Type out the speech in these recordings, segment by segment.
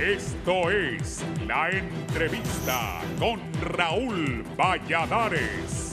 Esto es La Entrevista con Raúl Valladares.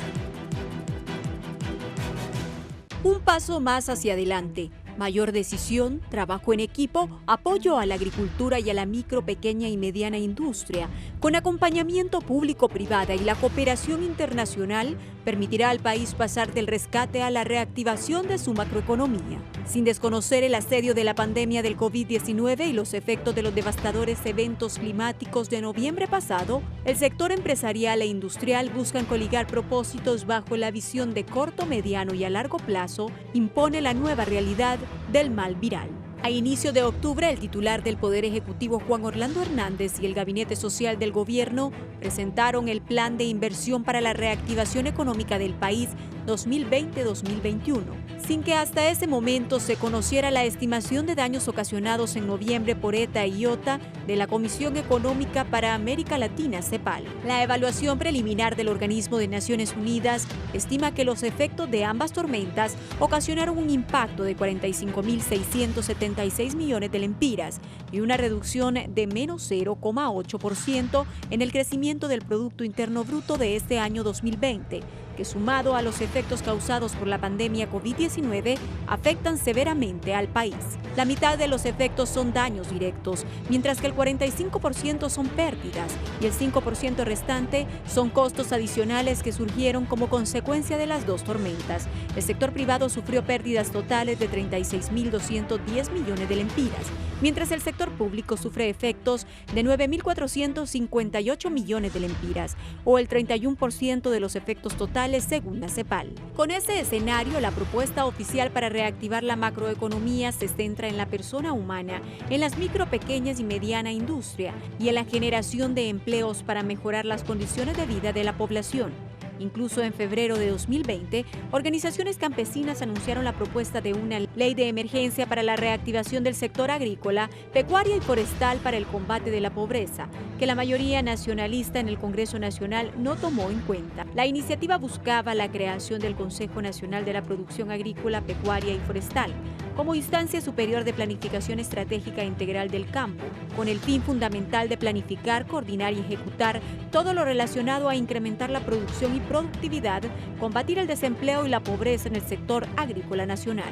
Un paso más hacia adelante. Mayor decisión, trabajo en equipo, apoyo a la agricultura y a la micro, pequeña y mediana industria, con acompañamiento público-privada y la cooperación internacional, permitirá al país pasar del rescate a la reactivación de su macroeconomía. Sin desconocer el asedio de la pandemia del COVID-19 y los efectos de los devastadores eventos climáticos de noviembre pasado, el sector empresarial e industrial buscan coligar propósitos bajo la visión de corto, mediano y a largo plazo, impone la nueva realidad del mal viral. A inicio de octubre, el titular del Poder Ejecutivo, Juan Orlando Hernández, y el Gabinete Social del Gobierno presentaron el Plan de Inversión para la Reactivación Económica del país 2020-2021, sin que hasta ese momento se conociera la estimación de daños ocasionados en noviembre por ETA y IOTA de la Comisión Económica para América Latina, CEPAL. La evaluación preliminar del Organismo de Naciones Unidas estima que los efectos de ambas tormentas ocasionaron un impacto de 45.676 millones de lempiras y una reducción de menos 0,8% en el crecimiento del Producto Interno Bruto de este año 2020, que sumado a los efectos causados por la pandemia COVID-19 afectan severamente al país. La mitad de los efectos son daños directos, mientras que el 45% son pérdidas y el 5% restante son costos adicionales que surgieron como consecuencia de las dos tormentas. El sector privado sufrió pérdidas totales de 36.210 millones de lempiras, mientras el sector público sufre efectos de 9.458 millones de lempiras, o el 31% de los efectos totales según la CEPAL. Con ese escenario, la propuesta oficial para reactivar la macroeconomía se centra en la persona humana, en las micro, pequeñas y mediana industria y en la generación de empleos para mejorar las condiciones de vida de la población. Incluso en febrero de 2020, organizaciones campesinas anunciaron la propuesta de una ley de emergencia para la reactivación del sector agrícola, pecuaria y forestal para el combate de la pobreza, que la mayoría nacionalista en el Congreso Nacional no tomó en cuenta. La iniciativa buscaba la creación del Consejo Nacional de la Producción Agrícola, Pecuaria y Forestal, como instancia superior de planificación estratégica integral del campo, con el fin fundamental de planificar, coordinar y ejecutar todo lo relacionado a incrementar la producción y productividad, combatir el desempleo y la pobreza en el sector agrícola nacional.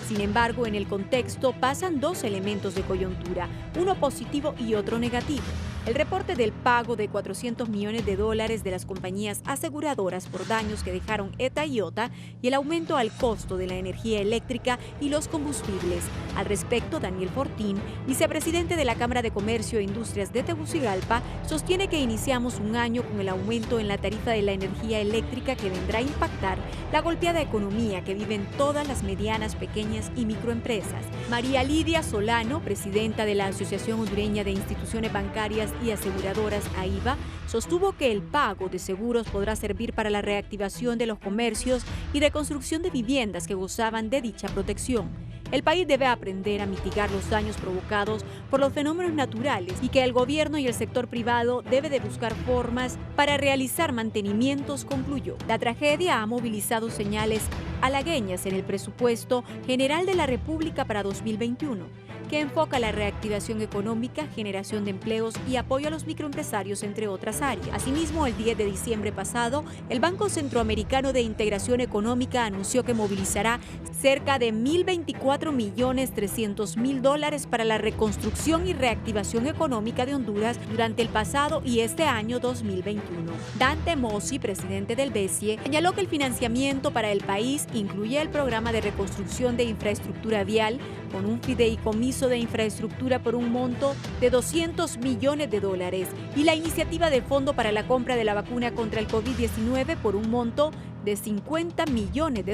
Sin embargo, en el contexto pasan dos elementos de coyuntura, uno positivo y otro negativo. El reporte del pago de $400 millones de las compañías aseguradoras por daños que dejaron ETA y IOTA y el aumento al costo de la energía eléctrica y los combustibles. Al respecto, Daniel Fortín, vicepresidente de la Cámara de Comercio e Industrias de Tegucigalpa, sostiene que iniciamos un año con el aumento en la tarifa de la energía eléctrica que vendrá a impactar la golpeada economía que viven todas las medianas, pequeñas y microempresas. María Lidia Solano, presidenta de la Asociación Hondureña de Instituciones Bancarias y Aseguradoras, AIBA, sostuvo que el pago de seguros podrá servir para la reactivación de los comercios y reconstrucción de viviendas que gozaban de dicha protección. El país debe aprender a mitigar los daños provocados por los fenómenos naturales y que el gobierno y el sector privado debe de buscar formas para realizar mantenimientos, concluyó. La tragedia ha movilizado señales halagüeñas en el presupuesto general de la República para 2021, que enfoca la reactivación económica, generación de empleos y apoyo a los microempresarios, entre otras áreas. Asimismo, el 10 de diciembre pasado, el Banco Centroamericano de Integración Económica anunció que movilizará cerca de $1.024.300.000 para la reconstrucción y reactivación económica de Honduras durante el pasado y este año 2021. Dante Mossi, presidente del BESIE, señaló que el financiamiento para el país incluye el programa de reconstrucción de infraestructura vial con un fideicomiso de infraestructura por un monto de $200 millones y la iniciativa de fondo para la compra de la vacuna contra el COVID-19 por un monto de $50 millones.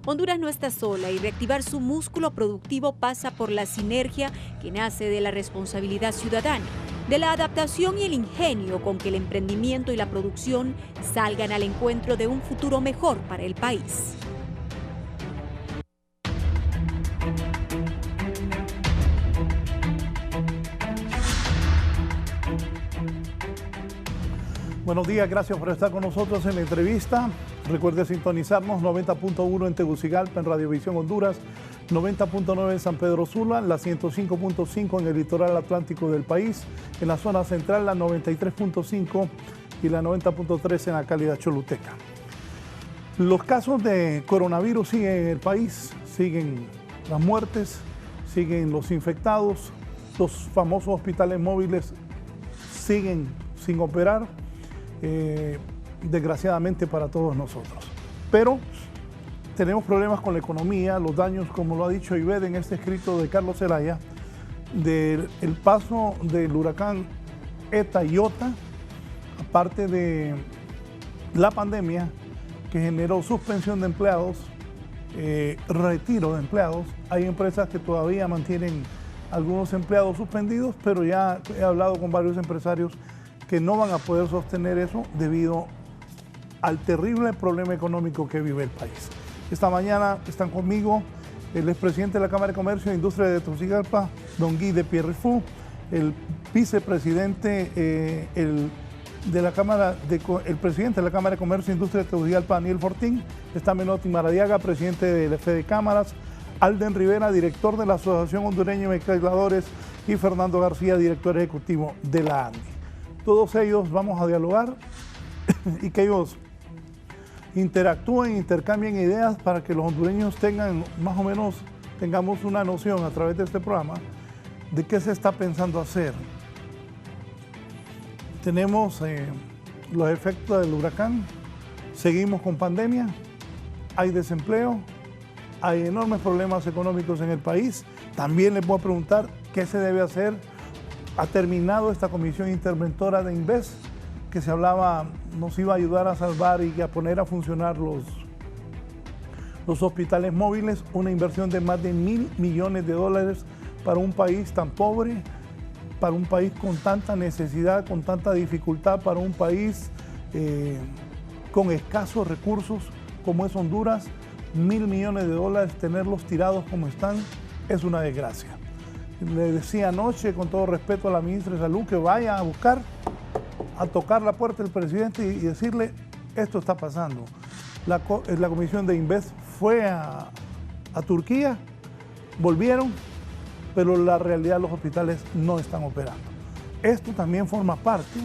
Honduras no está sola y reactivar su músculo productivo pasa por la sinergia que nace de la responsabilidad ciudadana, de la adaptación y el ingenio con que el emprendimiento y la producción salgan al encuentro de un futuro mejor para el país. Buenos días, gracias por estar con nosotros en la entrevista. Recuerde sintonizarnos 90.1 en Tegucigalpa, en Radiovisión Honduras, 90.9 en San Pedro Sula, la 105.5 en el litoral atlántico del país, en la zona central la 93.5 y la 90.3 en la cálida choluteca. Los casos de coronavirus siguen en el país, siguen las muertes, siguen los infectados, los famosos hospitales móviles siguen sin operar, desgraciadamente para todos nosotros. Pero tenemos problemas con la economía, los daños, como lo ha dicho Ivette en este escrito de Carlos Zelaya, del paso del huracán Eta y Iota, aparte de la pandemia que generó suspensión de empleados, retiro de empleados. Hay empresas que todavía mantienen algunos empleados suspendidos, pero ya he hablado con varios empresarios que no van a poder sostener eso debido al terrible problema económico que vive el país. Esta mañana están conmigo el expresidente de la Cámara de Comercio e Industria de Tegucigalpa, don Guy de Pierrefou, el vicepresidente, el presidente de la Cámara de Comercio e Industria de Tegucigalpa, Daniel Fortín, está Menotti Maradiaga, presidente de la Fede Cámaras, Alden Rivera, director de la Asociación Hondureña de Mezcladores, y Fernando García, director ejecutivo de la ANDI. Todos ellos vamos a dialogar y que ellos interactúen, intercambien ideas para que los hondureños tengan más o menos, tengamos una noción a través de este programa de qué se está pensando hacer. Tenemos los efectos del huracán, seguimos con pandemia, hay desempleo, hay enormes problemas económicos en el país. También les voy a preguntar qué se debe hacer. Ha terminado esta comisión interventora de Invest, que se hablaba nos iba a ayudar a salvar y a poner a funcionar los hospitales móviles, una inversión de más de $1.000 millones para un país tan pobre, para un país con tanta necesidad, con tanta dificultad, para un país con escasos recursos como es Honduras. $1.000 millones, tenerlos tirados como están, es una desgracia. Le decía anoche, con todo respeto a la ministra de Salud, que vaya a buscar, a tocar la puerta del presidente y decirle, esto está pasando. La comisión de Invest fue a Turquía, volvieron, pero la realidad los hospitales no están operando. Esto también forma parte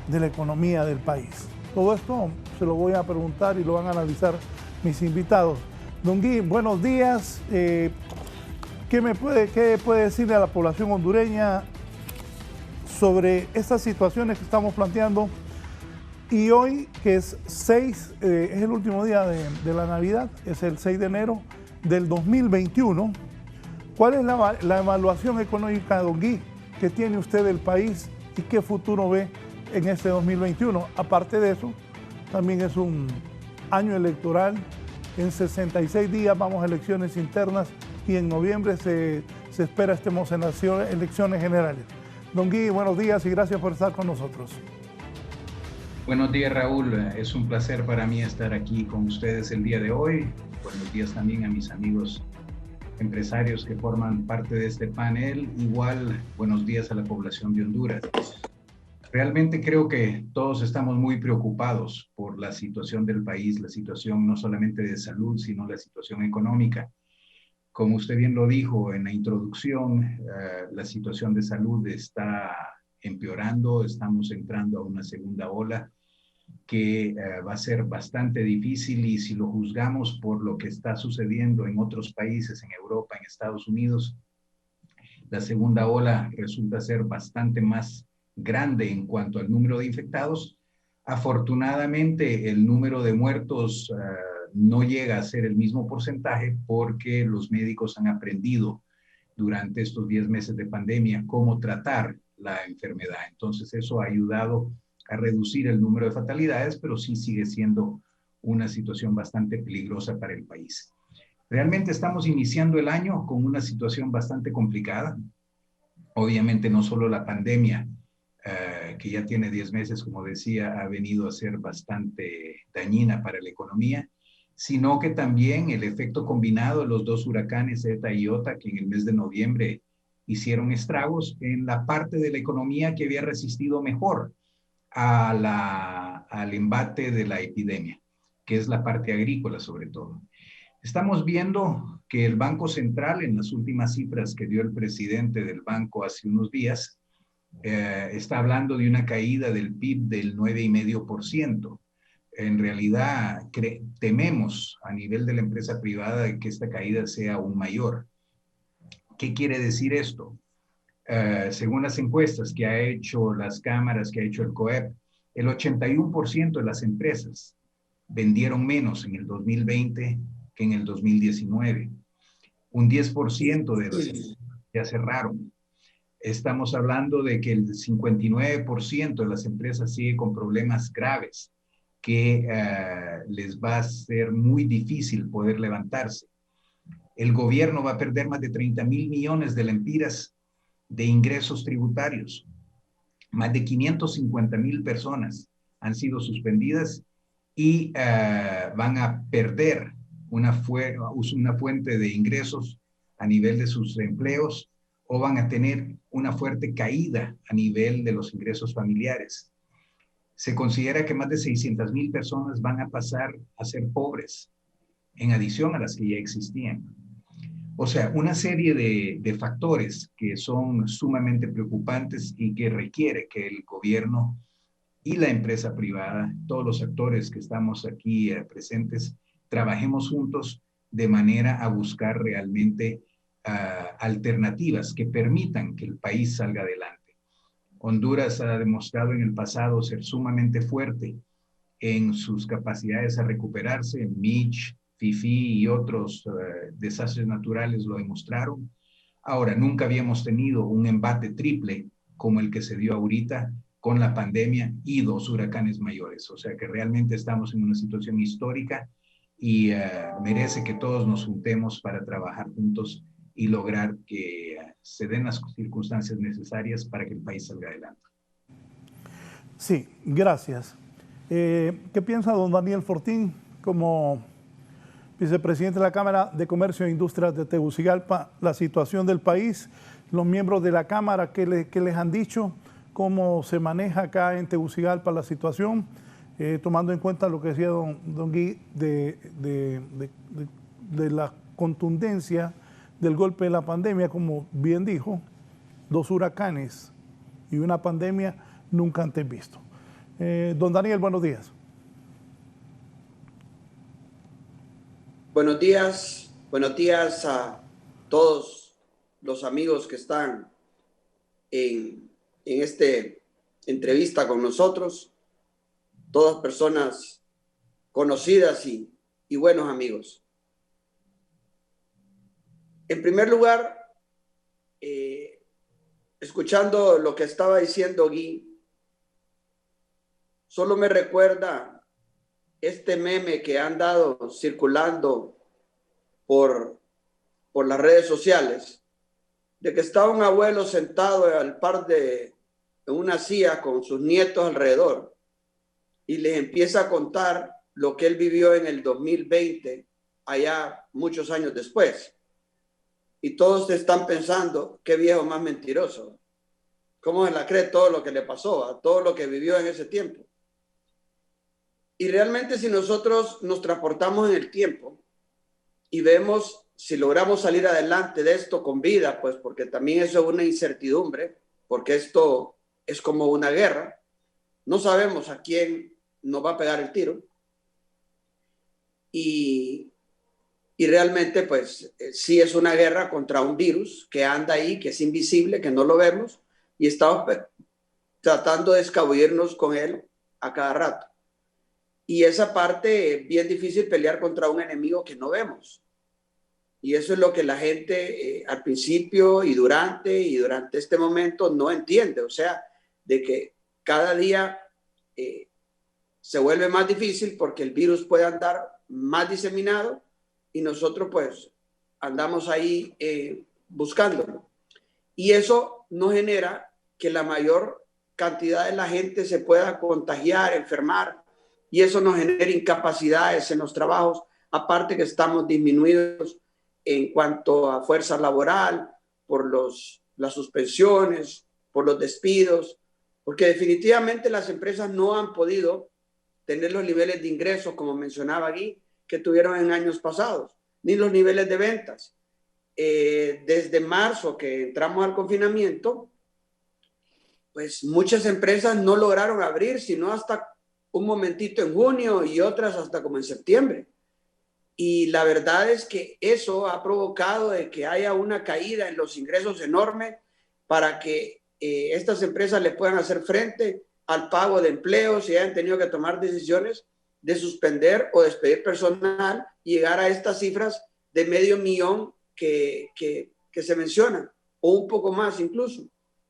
de la economía del país. Todo esto se lo voy a preguntar y lo van a analizar mis invitados. Don Guy, buenos días. ¿Qué puede decirle a la población hondureña sobre estas situaciones que estamos planteando? Y hoy, que es es el último día de la Navidad, es el 6 de enero del 2021, ¿cuál es la evaluación económica, don Guy, que tiene usted del país y qué futuro ve en este 2021? Aparte de eso, también es un año electoral. En 66 días vamos a elecciones internas y en noviembre se espera estemos en las elecciones generales. Don Guy, buenos días y gracias por estar con nosotros. Buenos días, Raúl. Es un placer para mí estar aquí con ustedes el día de hoy. Buenos días también a mis amigos empresarios que forman parte de este panel. Igual, buenos días a la población de Honduras. Realmente creo que todos estamos muy preocupados por la situación del país, la situación no solamente de salud, sino la situación económica. Como usted bien lo dijo en la introducción, la situación de salud está empeorando, estamos entrando a una segunda ola que va a ser bastante difícil, y si lo juzgamos por lo que está sucediendo en otros países, en Europa, en Estados Unidos, la segunda ola resulta ser bastante más grande en cuanto al número de infectados. Afortunadamente, el número de muertos no llega a ser el mismo porcentaje porque los médicos han aprendido durante estos 10 meses de pandemia cómo tratar la enfermedad. Entonces, eso ha ayudado a reducir el número de fatalidades, pero sí sigue siendo una situación bastante peligrosa para el país. Realmente estamos iniciando el año con una situación bastante complicada. Obviamente, no solo la pandemia, que ya tiene 10 meses, como decía, ha venido a ser bastante dañina para la economía, sino que también el efecto combinado de los dos huracanes Eta y Iota, que en el mes de noviembre hicieron estragos en la parte de la economía que había resistido mejor al embate de la epidemia, que es la parte agrícola sobre todo. Estamos viendo que el Banco Central, en las últimas cifras que dio el presidente del banco hace unos días, está hablando de una caída del PIB del 9,5%. En realidad, tememos a nivel de la empresa privada que esta caída sea aún mayor. ¿Qué quiere decir esto? Según las encuestas que ha hecho las cámaras, que ha hecho el COEP, el 81% de las empresas vendieron menos en el 2020 que en el 2019. Un 10% de las ya cerraron. Estamos hablando de que el 59% de las empresas sigue con problemas graves que les va a ser muy difícil poder levantarse. El gobierno va a perder más de 30,000 millones de lempiras de ingresos tributarios. Más de 550,000 personas han sido suspendidas y van a perder una fuente de ingresos a nivel de sus empleos, o van a tener una fuerte caída a nivel de los ingresos familiares. Se considera que más de 600,000 personas van a pasar a ser pobres, en adición a las que ya existían. O sea, una serie de factores que son sumamente preocupantes y que requiere que el gobierno y la empresa privada, todos los actores que estamos aquí presentes, trabajemos juntos de manera a buscar realmente alternativas que permitan que el país salga adelante. Honduras ha demostrado en el pasado ser sumamente fuerte en sus capacidades a recuperarse. Mitch, Fifi y otros desastres naturales lo demostraron. Ahora, nunca habíamos tenido un embate triple como el que se dio ahorita con la pandemia y 2 huracanes mayores. O sea que realmente estamos en una situación histórica y merece que todos nos juntemos para trabajar juntos y lograr que se den las circunstancias necesarias para que el país salga adelante. Sí, gracias. ¿Qué piensa don Daniel Fortín como vicepresidente de la Cámara de Comercio e Industrias de Tegucigalpa, la situación del país, los miembros de la Cámara, qué les han dicho, cómo se maneja acá en Tegucigalpa la situación, tomando en cuenta lo que decía don Guy de la contundencia del golpe de la pandemia? Como bien dijo, 2 huracanes y una pandemia nunca antes visto. Don Daniel, buenos días. Buenos días a todos los amigos que están en esta entrevista con nosotros, todas personas conocidas y buenos amigos. En primer lugar, escuchando lo que estaba diciendo Guy, solo me recuerda este meme que han dado circulando por las redes sociales, de que está un abuelo sentado al par en una silla con sus nietos alrededor y les empieza a contar lo que él vivió en el 2020, allá muchos años después. Y todos están pensando, qué viejo más mentiroso. ¿Cómo se la cree todo lo que le pasó, a todo lo que vivió en ese tiempo? Y realmente, si nosotros nos transportamos en el tiempo y vemos si logramos salir adelante de esto con vida, pues porque también eso es una incertidumbre, porque esto es como una guerra. No sabemos a quién nos va a pegar el tiro. Y realmente, pues, sí es una guerra contra un virus que anda ahí, que es invisible, que no lo vemos, y estamos tratando de escabullirnos con él a cada rato. Y esa parte es bien difícil, pelear contra un enemigo que no vemos. Y eso es lo que la gente al principio y durante este momento no entiende. O sea, de que cada día se vuelve más difícil porque el virus puede andar más diseminado y nosotros pues andamos ahí buscándolo. Y eso nos genera que la mayor cantidad de la gente se pueda contagiar, enfermar, y eso nos genera incapacidades en los trabajos, aparte que estamos disminuidos en cuanto a fuerza laboral, por las suspensiones, por los despidos, porque definitivamente las empresas no han podido tener los niveles de ingresos, como mencionaba aquí, que tuvieron en años pasados. ni los niveles de ventas. Desde marzo que entramos al confinamiento, pues muchas empresas no lograron abrir, sino hasta un momentito en junio y otras hasta como en septiembre. Y la verdad es que eso ha provocado de que haya una caída en los ingresos enorme para que estas empresas le puedan hacer frente al pago de empleos y hayan tenido que tomar decisiones de suspender o despedir personal y llegar a estas cifras de 500,000 que se mencionan, o un poco más incluso,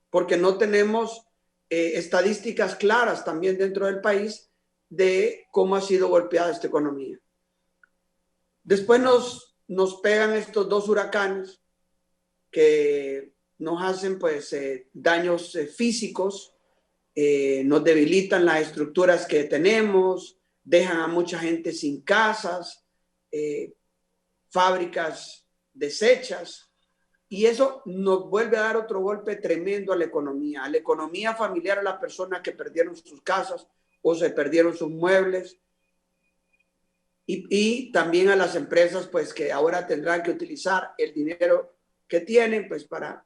porque no tenemos estadísticas claras también dentro del país de cómo ha sido golpeada esta economía. Después nos pegan estos dos huracanes que nos hacen pues daños físicos, nos debilitan las estructuras que tenemos, dejan a mucha gente sin casas, fábricas deshechas, y eso nos vuelve a dar otro golpe tremendo a la economía familiar, a las personas que perdieron sus casas o se perdieron sus muebles, y también a las empresas pues que ahora tendrán que utilizar el dinero que tienen pues para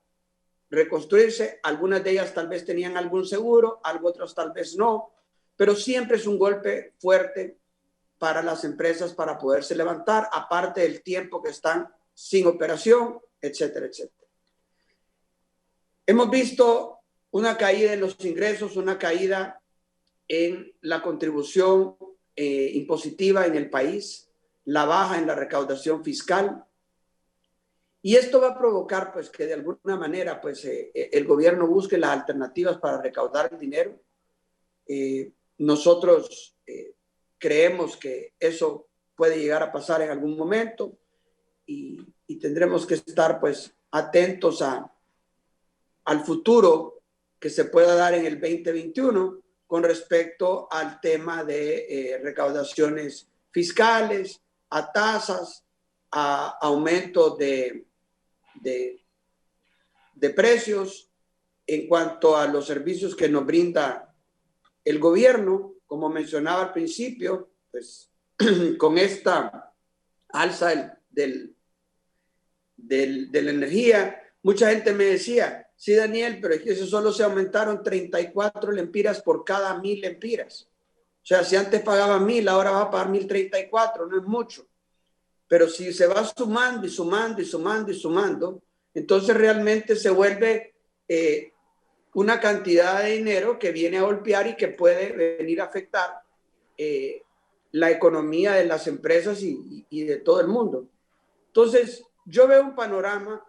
reconstruirse. Algunas de ellas tal vez tenían algún seguro, otras tal vez no, pero siempre es un golpe fuerte para las empresas para poderse levantar, aparte del tiempo que están sin operación, etcétera, etcétera. Hemos visto una caída en los ingresos, una caída en la contribución impositiva en el país, la baja en la recaudación fiscal, y esto va a provocar pues que de alguna manera pues el gobierno busque las alternativas para recaudar el dinero. Nosotros creemos que eso puede llegar a pasar en algún momento y tendremos que estar pues atentos al futuro que se pueda dar en el 2021 con respecto al tema de recaudaciones fiscales, a tasas, a aumento de precios en cuanto a los servicios que nos brinda el gobierno. Como mencionaba al principio, pues con esta alza de la energía, mucha gente me decía, sí, Daniel, pero es que eso solo se aumentaron 34 lempiras por cada 1,000 lempiras. O sea, si antes pagaban 1,000, ahora va a pagar 1,034, no es mucho. Pero si se va sumando y sumando y sumando y sumando, entonces realmente se vuelve una cantidad de dinero que viene a golpear y que puede venir a afectar la economía de las empresas y de todo el mundo. Entonces, yo veo un panorama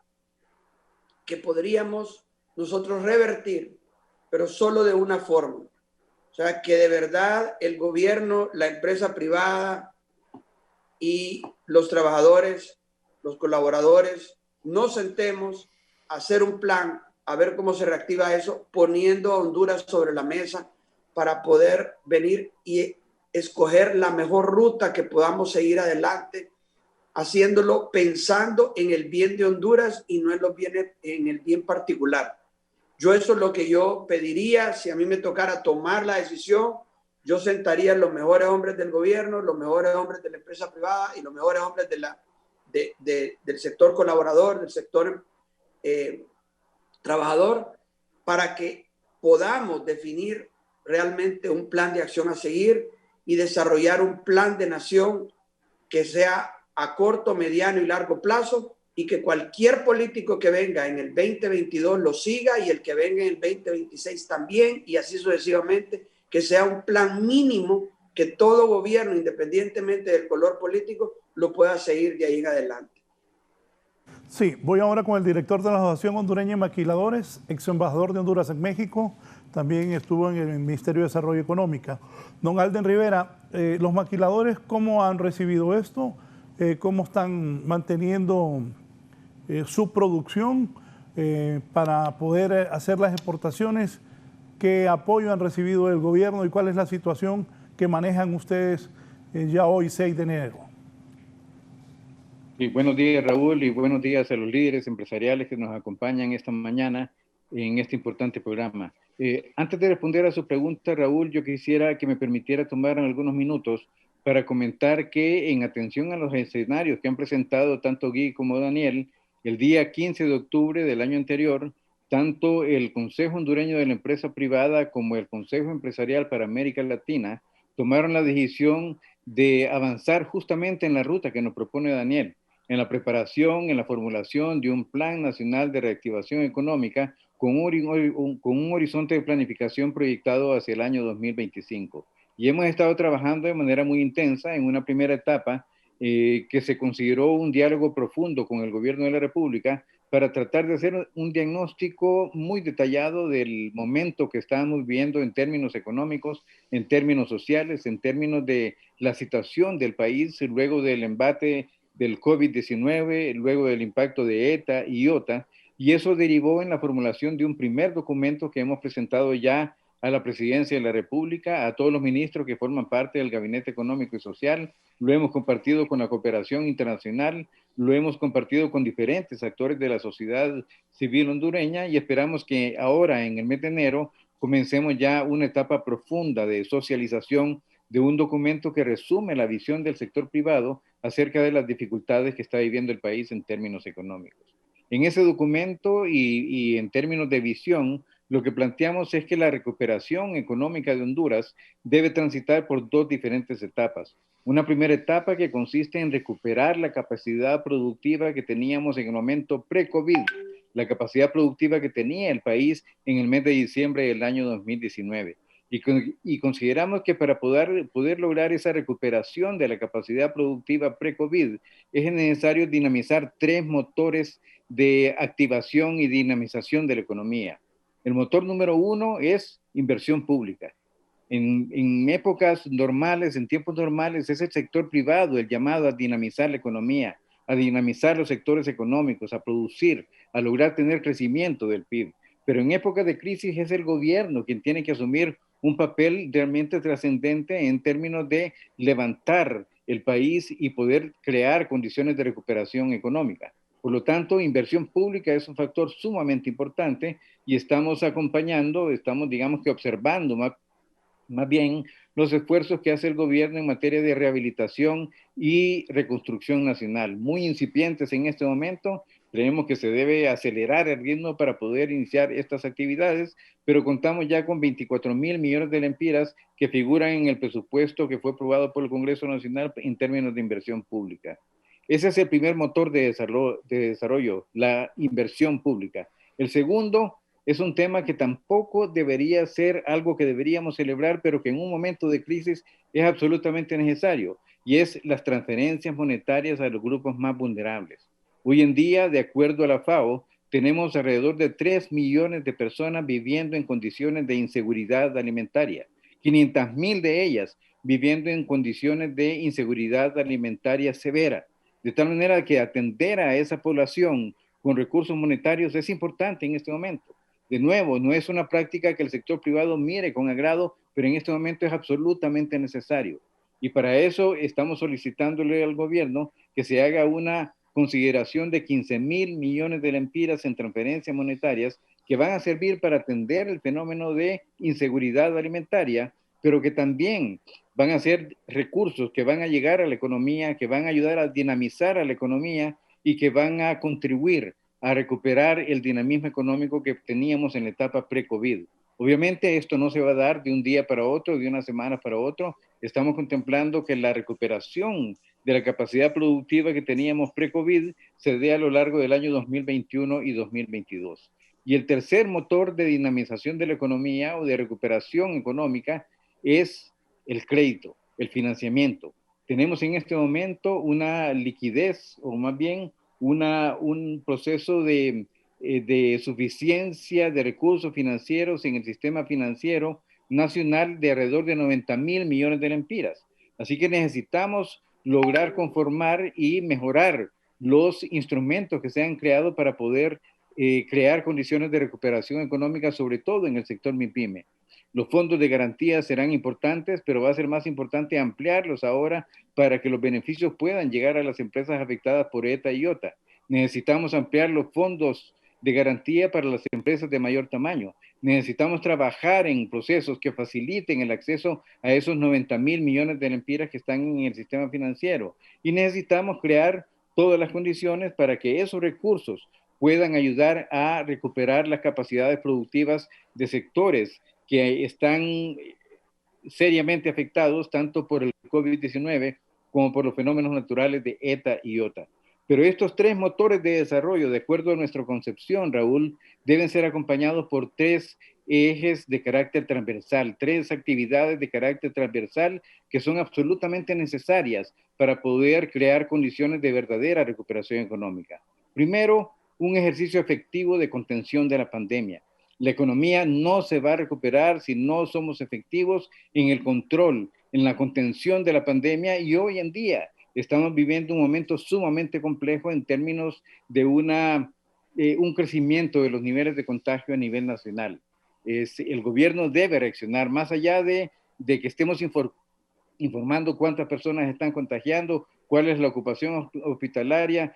que podríamos nosotros revertir, pero solo de una forma. O sea, que de verdad el gobierno, la empresa privada y los trabajadores, los colaboradores, nos sentemos a hacer un plan, a ver cómo se reactiva eso, poniendo a Honduras sobre la mesa para poder venir y escoger la mejor ruta que podamos seguir adelante, haciéndolo pensando en el bien de Honduras y no en el bien particular. Eso es lo que yo pediría. Si a mí me tocara tomar la decisión, yo sentaría a los mejores hombres del gobierno, los mejores hombres de la empresa privada y los mejores hombres del sector colaborador, del sector trabajador, para que podamos definir realmente un plan de acción a seguir y desarrollar un plan de nación que sea a corto, mediano y largo plazo, y que cualquier político que venga en el 2022 lo siga y el que venga en el 2026 también, y así sucesivamente, que sea un plan mínimo que todo gobierno, independientemente del color político, lo pueda seguir de ahí en adelante. Sí, voy ahora con el director de la Asociación Hondureña de Maquiladores, ex embajador de Honduras en México, también estuvo en el Ministerio de Desarrollo Económico. Don Alden Rivera, los maquiladores, ¿cómo han recibido esto? ¿Cómo están manteniendo su producción para poder hacer las exportaciones? ¿Qué apoyo han recibido del gobierno y cuál es la situación que manejan ustedes ya hoy, 6 de enero? Y buenos días, Raúl, y buenos días a los líderes empresariales que nos acompañan esta mañana en este importante programa. Antes de responder a su pregunta, Raúl, yo quisiera que me permitiera tomar algunos minutos para comentar que en atención a los escenarios que han presentado tanto Guy como Daniel, el día 15 de octubre del año anterior, tanto el Consejo Hondureño de la Empresa Privada como el Consejo Empresarial para América Latina tomaron la decisión de avanzar justamente en la ruta que nos propone Daniel, en la preparación, en la formulación de un Plan Nacional de Reactivación Económica con un horizonte de planificación proyectado hacia el año 2025. Y hemos estado trabajando de manera muy intensa en una primera etapa que se consideró un diálogo profundo con el gobierno de la República para tratar de hacer un diagnóstico muy detallado del momento que estábamos viviendo en términos económicos, en términos sociales, en términos de la situación del país luego del embate del COVID-19, luego del impacto de ETA y IOTA, y eso derivó en la formulación de un primer documento que hemos presentado ya a la Presidencia de la República, a todos los ministros que forman parte del Gabinete Económico y Social, lo hemos compartido con la cooperación internacional, lo hemos compartido con diferentes actores de la sociedad civil hondureña y esperamos que ahora, en el mes de enero, comencemos ya una etapa profunda de socialización de un documento que resume la visión del sector privado acerca de las dificultades que está viviendo el país en términos económicos. En ese documento y en términos de visión, lo que planteamos es que la recuperación económica de Honduras debe transitar por dos diferentes etapas. Una primera etapa que consiste en recuperar la capacidad productiva que teníamos en el momento pre-COVID, la capacidad productiva que tenía el país en el mes de diciembre del año 2019. Y consideramos que para poder lograr esa recuperación de la capacidad productiva pre-COVID es necesario dinamizar tres motores de activación y dinamización de la economía. El motor número uno es inversión pública. En épocas normales, en tiempos normales, es el sector privado el llamado a dinamizar la economía, a dinamizar los sectores económicos, a producir, a lograr tener crecimiento del PIB. Pero en épocas de crisis es el gobierno quien tiene que asumir un papel realmente trascendente en términos de levantar el país y poder crear condiciones de recuperación económica. Por lo tanto, inversión pública es un factor sumamente importante y estamos acompañando, estamos, digamos que observando más bien los esfuerzos que hace el gobierno en materia de rehabilitación y reconstrucción nacional, muy incipientes en este momento. Creemos que se debe acelerar el ritmo para poder iniciar estas actividades, pero contamos ya con 24.000 millones de lempiras que figuran en el presupuesto que fue aprobado por el Congreso Nacional en términos de inversión pública. Ese es el primer motor de desarrollo, la inversión pública. El segundo es un tema que tampoco debería ser algo que deberíamos celebrar, pero que en un momento de crisis es absolutamente necesario, y es las transferencias monetarias a los grupos más vulnerables. Hoy en día, de acuerdo a la FAO, tenemos alrededor de 3 millones de personas viviendo en condiciones de inseguridad alimentaria, 500.000 de ellas viviendo en condiciones de inseguridad alimentaria severa, de tal manera que atender a esa población con recursos monetarios es importante en este momento. De nuevo, no es una práctica que el sector privado mire con agrado, pero en este momento es absolutamente necesario. Y para eso estamos solicitándole al gobierno que se haga una consideración de 15.000 millones de lempiras en transferencias monetarias que van a servir para atender el fenómeno de inseguridad alimentaria, pero que también van a ser recursos que van a llegar a la economía, que van a ayudar a dinamizar a la economía y que van a contribuir a recuperar el dinamismo económico que teníamos en la etapa pre-COVID. Obviamente esto no se va a dar de un día para otro, de una semana para otro. Estamos contemplando que la recuperación de la capacidad productiva que teníamos pre-COVID se dé a lo largo del año 2021 y 2022. Y el tercer motor de dinamización de la economía o de recuperación económica es el crédito, el financiamiento. Tenemos en este momento una liquidez, o más bien un proceso de suficiencia de recursos financieros en el sistema financiero nacional de alrededor de 90.000 millones de lempiras. Así que necesitamos lograr conformar y mejorar los instrumentos que se han creado para poder crear condiciones de recuperación económica, sobre todo en el sector MIPYME. Los fondos de garantía serán importantes, pero va a ser más importante ampliarlos ahora para que los beneficios puedan llegar a las empresas afectadas por ETA y IOTA. Necesitamos ampliar los fondos de garantía para las empresas de mayor tamaño. Necesitamos trabajar en procesos que faciliten el acceso a esos 90.000 millones de lempiras que están en el sistema financiero. Y necesitamos crear todas las condiciones para que esos recursos puedan ayudar a recuperar las capacidades productivas de sectores que están seriamente afectados tanto por el COVID-19 como por los fenómenos naturales de ETA y IOTA. Pero estos tres motores de desarrollo, de acuerdo a nuestra concepción, Raúl, deben ser acompañados por tres ejes de carácter transversal, tres actividades de carácter transversal que son absolutamente necesarias para poder crear condiciones de verdadera recuperación económica. Primero, un ejercicio efectivo de contención de la pandemia. La economía no se va a recuperar si no somos efectivos en el control, en la contención de la pandemia, y hoy en día estamos viviendo un momento sumamente complejo en términos de un crecimiento de los niveles de contagio a nivel nacional. El gobierno debe reaccionar más allá de que estemos informando cuántas personas están contagiando, cuál es la ocupación hospitalaria,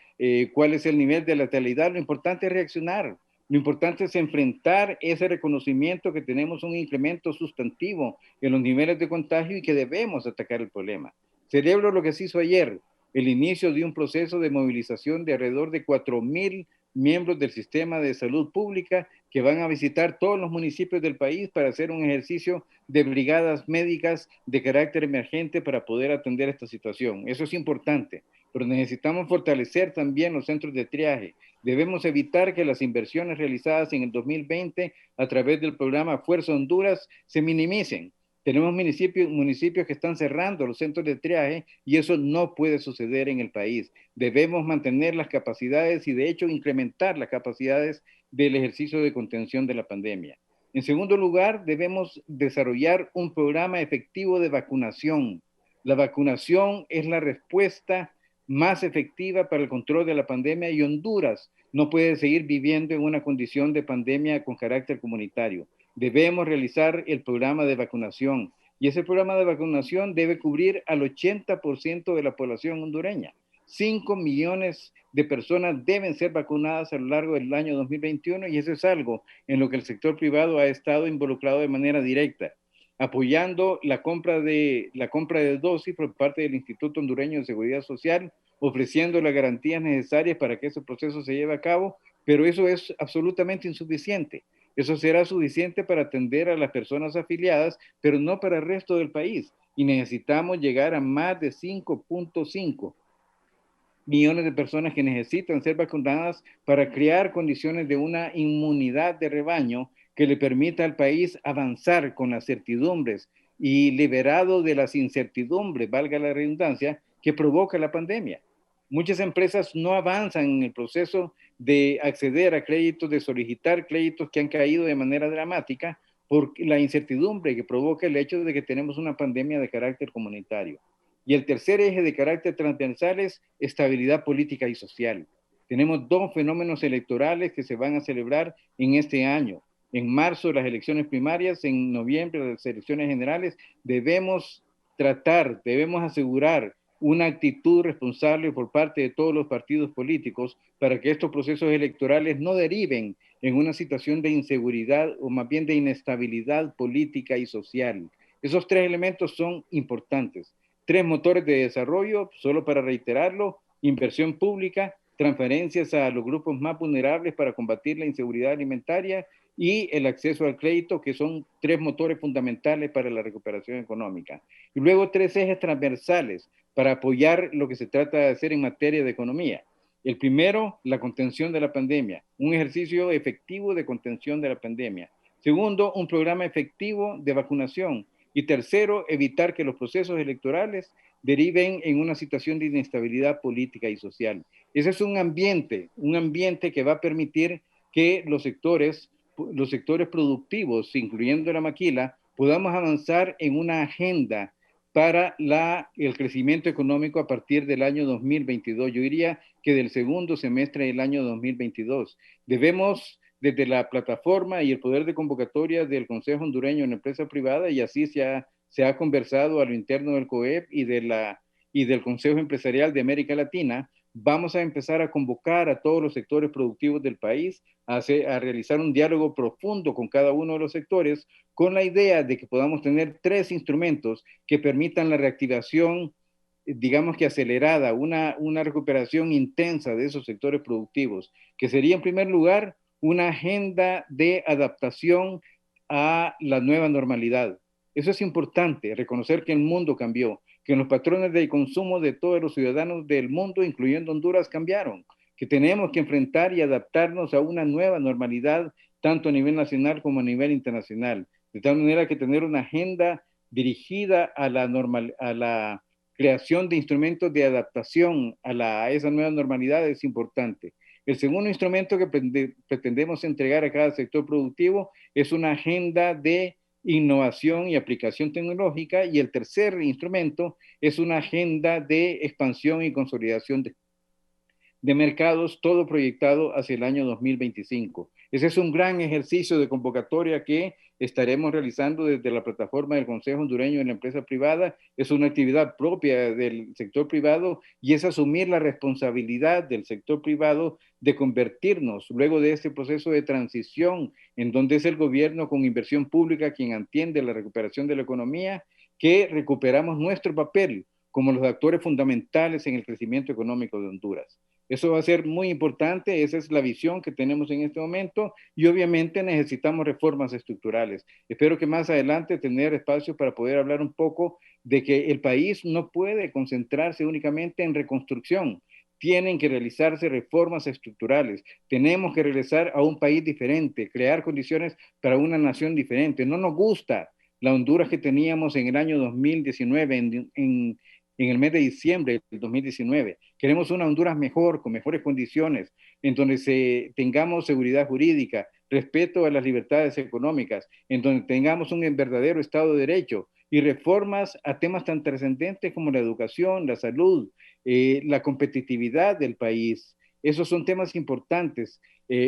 cuál es el nivel de letalidad. Lo importante es reaccionar. Lo importante es enfrentar ese reconocimiento que tenemos un incremento sustantivo en los niveles de contagio y que debemos atacar el problema. Celebro lo que se hizo ayer, el inicio de un proceso de movilización de alrededor de 4.000 miembros del sistema de salud pública que van a visitar todos los municipios del país para hacer un ejercicio de brigadas médicas de carácter emergente para poder atender esta situación. Eso es importante, pero necesitamos fortalecer también los centros de triaje. Debemos evitar que las inversiones realizadas en el 2020 a través del programa Fuerza Honduras se minimicen. Tenemos municipios que están cerrando los centros de triaje y eso no puede suceder en el país. Debemos mantener las capacidades y de hecho incrementar las capacidades del ejercicio de contención de la pandemia. En segundo lugar, debemos desarrollar un programa efectivo de vacunación. La vacunación es la respuesta más efectiva para el control de la pandemia y Honduras no puede seguir viviendo en una condición de pandemia con carácter comunitario. Debemos realizar el programa de vacunación y ese programa de vacunación debe cubrir al 80% de la población hondureña. 5 millones de personas deben ser vacunadas a lo largo del año 2021 y eso es algo en lo que el sector privado ha estado involucrado de manera directa, apoyando la compra de dosis por parte del Instituto Hondureño de Seguridad Social, ofreciendo las garantías necesarias para que ese proceso se lleve a cabo, pero eso es absolutamente insuficiente. Eso será suficiente para atender a las personas afiliadas, pero no para el resto del país. Y necesitamos llegar a más de 5.5 millones de personas que necesitan ser vacunadas para crear condiciones de una inmunidad de rebaño que le permita al país avanzar con las certidumbres y liberado de las incertidumbres, valga la redundancia, que provoca la pandemia. Muchas empresas no avanzan en el proceso de acceder a créditos, de solicitar créditos que han caído de manera dramática por la incertidumbre que provoca el hecho de que tenemos una pandemia de carácter comunitario. Y el tercer eje de carácter transversal es estabilidad política y social. Tenemos dos fenómenos electorales que se van a celebrar en este año. En marzo las elecciones primarias, en noviembre las elecciones generales. Debemos asegurar una actitud responsable por parte de todos los partidos políticos para que estos procesos electorales no deriven en una situación de inseguridad o más bien de inestabilidad política y social. Esos tres elementos son importantes. Tres motores de desarrollo, solo para reiterarlo: inversión pública, transferencias a los grupos más vulnerables para combatir la inseguridad alimentaria y el acceso al crédito, que son tres motores fundamentales para la recuperación económica. Y luego tres ejes transversales para apoyar lo que se trata de hacer en materia de economía. El primero, la contención de la pandemia, un ejercicio efectivo de contención de la pandemia. Segundo, un programa efectivo de vacunación. Y tercero, evitar que los procesos electorales deriven en una situación de inestabilidad política y social. Ese es un ambiente que va a permitir que los sectores productivos, incluyendo la maquila, podamos avanzar en una agenda para el crecimiento económico a partir del año 2022. Yo diría que del segundo semestre del año 2022. Debemos, desde la plataforma y el poder de convocatoria del Consejo Hondureño en Empresa Privada, y así se ha conversado a lo interno del COEP y del Consejo Empresarial de América Latina, vamos a empezar a convocar a todos los sectores productivos del país a realizar un diálogo profundo con cada uno de los sectores, con la idea de que podamos tener 3 instrumentos que permitan la reactivación, digamos que acelerada, una recuperación intensa de esos sectores productivos, que sería en primer lugar una agenda de adaptación a la nueva normalidad. Eso es importante, reconocer que el mundo cambió, que los patrones de consumo de todos los ciudadanos del mundo, incluyendo Honduras, cambiaron, que tenemos que enfrentar y adaptarnos a una nueva normalidad, tanto a nivel nacional como a nivel internacional, de tal manera que tener una agenda dirigida a la creación de instrumentos de adaptación a esa nueva normalidad es importante. El segundo instrumento que pretendemos entregar a cada sector productivo es una agenda de innovación y aplicación tecnológica, y el tercer instrumento es una agenda de expansión y consolidación de mercados, todo proyectado hacia el año 2025. Ese es un gran ejercicio de convocatoria que estaremos realizando desde la plataforma del Consejo Hondureño de la Empresa Privada. Es una actividad propia del sector privado y es asumir la responsabilidad del sector privado de convertirnos, luego de este proceso de transición, en donde es el gobierno con inversión pública quien atiende la recuperación de la economía, que recuperamos nuestro papel como los actores fundamentales en el crecimiento económico de Honduras. Eso va a ser muy importante, esa es la visión que tenemos en este momento, y obviamente necesitamos reformas estructurales. Espero que más adelante tener espacio para poder hablar un poco de que el país no puede concentrarse únicamente en reconstrucción. Tienen que realizarse reformas estructurales. Tenemos que regresar a un país diferente, crear condiciones para una nación diferente. No nos gusta la Honduras que teníamos en el año 2019, en el mes de diciembre del 2019. Queremos una Honduras mejor, con mejores condiciones, en donde tengamos seguridad jurídica, respeto a las libertades económicas, en donde tengamos un verdadero Estado de Derecho y reformas a temas tan trascendentes como la educación, la salud, la competitividad del país. Esos son temas importantes.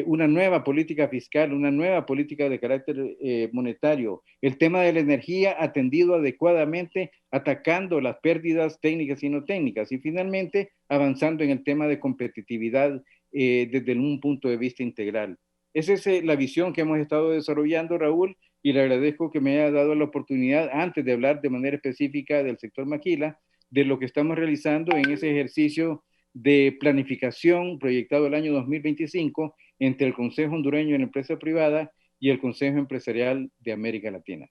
Una nueva política fiscal, una nueva política de carácter monetario, el tema de la energía atendido adecuadamente, atacando las pérdidas técnicas y no técnicas, y finalmente avanzando en el tema de competitividad desde un punto de vista integral. Esa es la visión que hemos estado desarrollando, Raúl, y le agradezco que me haya dado la oportunidad, antes de hablar de manera específica del sector maquila, de lo que estamos realizando en ese ejercicio de planificación proyectado el año 2025 entre el Consejo Hondureño de la Empresa Privada y el Consejo Empresarial de América Latina.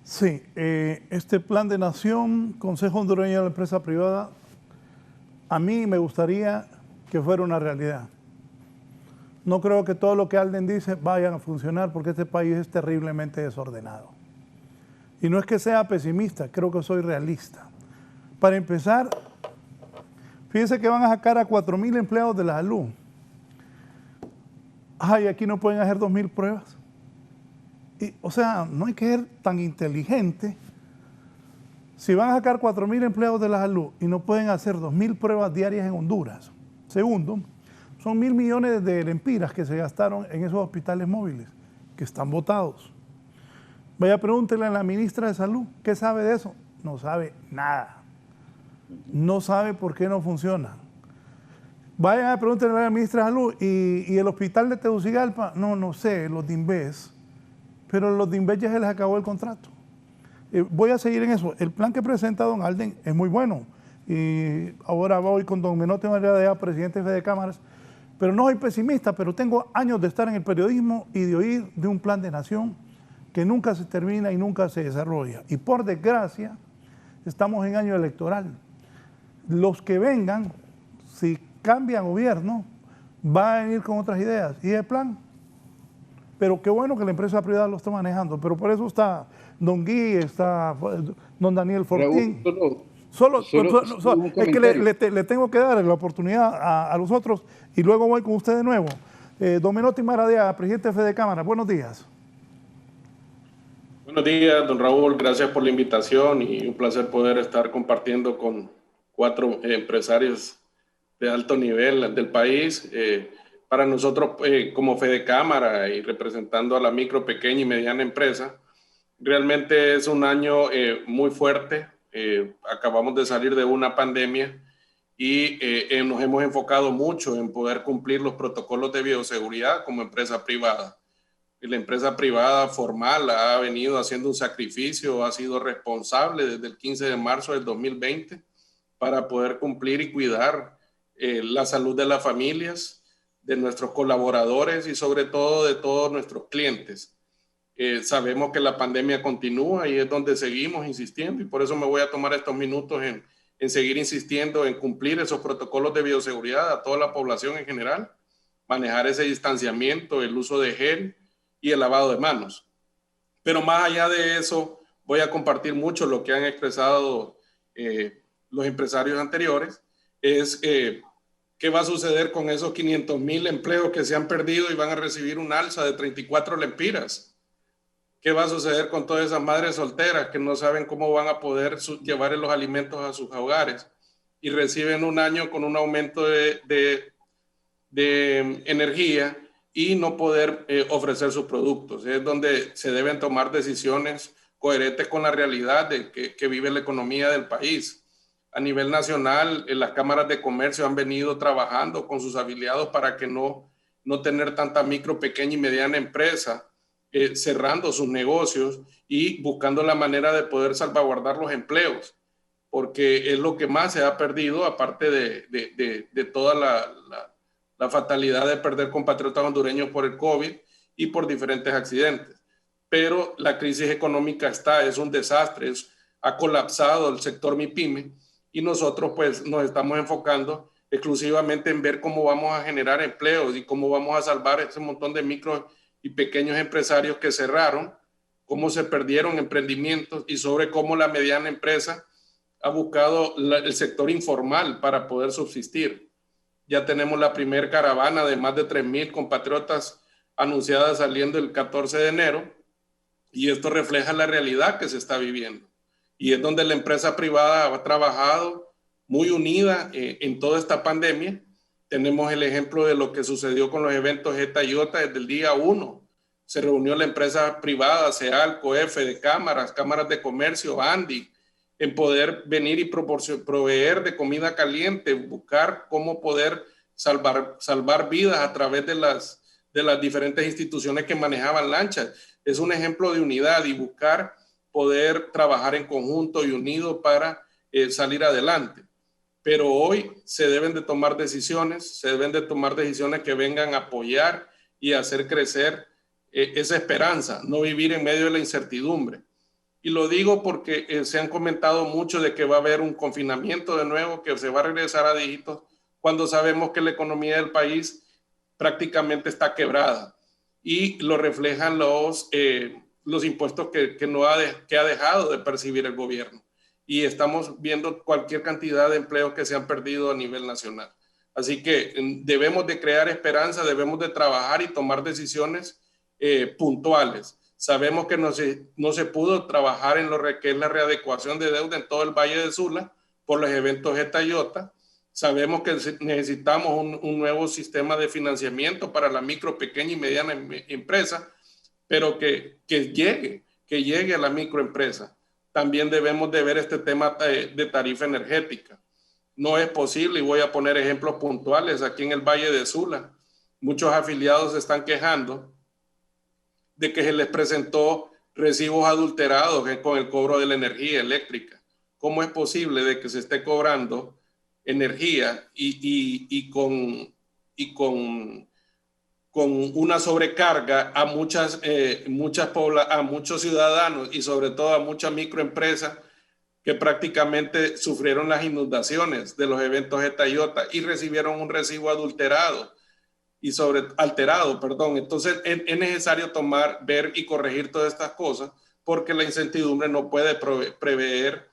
Sí, este plan de nación, Consejo Hondureño de la Empresa Privada, a mí me gustaría que fuera una realidad. No creo que todo lo que Alden dice vayan a funcionar, porque este país es terriblemente desordenado. Y no es que sea pesimista, creo que soy realista. Para empezar, fíjense que van a sacar a 4,000 empleados de la salud. Ay, aquí no pueden hacer 2,000 pruebas. O sea, no hay que ser tan inteligente. Si van a sacar 4,000 empleados de la salud y no pueden hacer 2,000 pruebas diarias en Honduras. Segundo, son 1,000 millones de lempiras que se gastaron en esos hospitales móviles, que están botados. Vaya, pregúntele a la ministra de Salud, ¿qué sabe de eso? No sabe nada. No sabe por qué no funciona. Vayan a preguntarle a la ministra de Salud, ¿y el hospital de Tegucigalpa? No sé, los de Inves. Pero los de Inves ya se les acabó el contrato. Voy a seguir en eso. El plan que presenta don Alden es muy bueno. Y ahora voy con don Menotti Maradea, presidente de Fede Cámaras. Pero no soy pesimista, pero tengo años de estar en el periodismo y de oír de un plan de nación que nunca se termina y nunca se desarrolla. Y por desgracia, estamos en año electoral. Los que vengan, si cambian gobierno, van a venir con otras ideas. Y el plan, pero qué bueno que la empresa privada lo está manejando. Pero por eso está don Gui, está don Daniel Fortín. Solo es que le tengo que dar la oportunidad a los otros y luego voy con usted de nuevo. Don Menotti Maradea, presidente de Fede Cámara, buenos días. Buenos días, don Raúl, gracias por la invitación y un placer poder estar compartiendo con 4 empresarios de alto nivel del país. Para nosotros, como Fede Cámara y representando a la micro, pequeña y mediana empresa, realmente es un año muy fuerte. Acabamos de salir de una pandemia y nos hemos enfocado mucho en poder cumplir los protocolos de bioseguridad como empresa privada. Y la empresa privada formal ha venido haciendo un sacrificio, ha sido responsable desde el 15 de marzo del 2020 para poder cumplir y cuidar la salud de las familias, de nuestros colaboradores y sobre todo de todos nuestros clientes. Sabemos que la pandemia continúa y es donde seguimos insistiendo, y por eso me voy a tomar estos minutos en seguir insistiendo en cumplir esos protocolos de bioseguridad a toda la población en general, manejar ese distanciamiento, el uso de gel y el lavado de manos. Pero más allá de eso, voy a compartir mucho lo que han expresado los empresarios anteriores, es qué va a suceder con esos 500,000 empleos que se han perdido y van a recibir un alza de 34 lempiras. ¿Qué va a suceder con todas esas madres solteras que no saben cómo van a poder llevar los alimentos a sus hogares y reciben un año con un aumento de energía y no poder ofrecer sus productos? Es donde se deben tomar decisiones coherentes con la realidad de que vive la economía del país. A nivel nacional, las cámaras de comercio han venido trabajando con sus afiliados para que no tener tanta micro, pequeña y mediana empresa cerrando sus negocios y buscando la manera de poder salvaguardar los empleos, porque es lo que más se ha perdido, aparte de toda la fatalidad de perder compatriotas hondureños por el COVID y por diferentes accidentes. Pero la crisis económica es un desastre, ha colapsado el sector MIPYME y nosotros pues nos estamos enfocando exclusivamente en ver cómo vamos a generar empleos y cómo vamos a salvar ese montón de micro y pequeños empresarios que cerraron, cómo se perdieron emprendimientos y sobre cómo la mediana empresa ha buscado el sector informal para poder subsistir. Ya tenemos la primera caravana de más de 3,000 compatriotas anunciada saliendo el 14 de enero y esto refleja la realidad que se está viviendo. Y es donde la empresa privada ha trabajado muy unida en toda esta pandemia. Tenemos el ejemplo de lo que sucedió con los eventos Eta y Iota desde el día 1. Se reunió la empresa privada, SEALCO, de cámaras de comercio, ANDI, en poder venir y proveer de comida caliente, buscar cómo poder salvar vidas a través de las diferentes instituciones que manejaban lanchas. Es un ejemplo de unidad y buscar poder trabajar en conjunto y unido para salir adelante. Pero hoy se deben de tomar decisiones que vengan a apoyar y a hacer crecer esa esperanza, no vivir en medio de la incertidumbre. Y lo digo porque se han comentado mucho de que va a haber un confinamiento de nuevo, que se va a regresar a dígitos, cuando sabemos que la economía del país prácticamente está quebrada. Y lo reflejan los impuestos que ha dejado de percibir el gobierno. Y estamos viendo cualquier cantidad de empleos que se han perdido a nivel nacional. Así que debemos de crear esperanza, debemos de trabajar y tomar decisiones puntuales. Sabemos que no se pudo trabajar en lo que es la readecuación de deuda en todo el Valle de Sula por los eventos Eta y Iota. Sabemos que necesitamos un nuevo sistema de financiamiento para la micro, pequeña y mediana empresa, pero que llegue a la microempresa. También debemos de ver este tema de tarifa energética. No es posible, y voy a poner ejemplos puntuales aquí en el Valle de Sula. Muchos afiliados se están quejando de que se les presentó recibos adulterados con el cobro de la energía eléctrica. ¿Cómo es posible de que se esté cobrando energía y con una sobrecarga a muchos ciudadanos y sobre todo a muchas microempresas que prácticamente sufrieron las inundaciones de los eventos Eta y Iota y recibieron un recibo alterado? Entonces es necesario ver y corregir todas estas cosas porque la incertidumbre no puede prever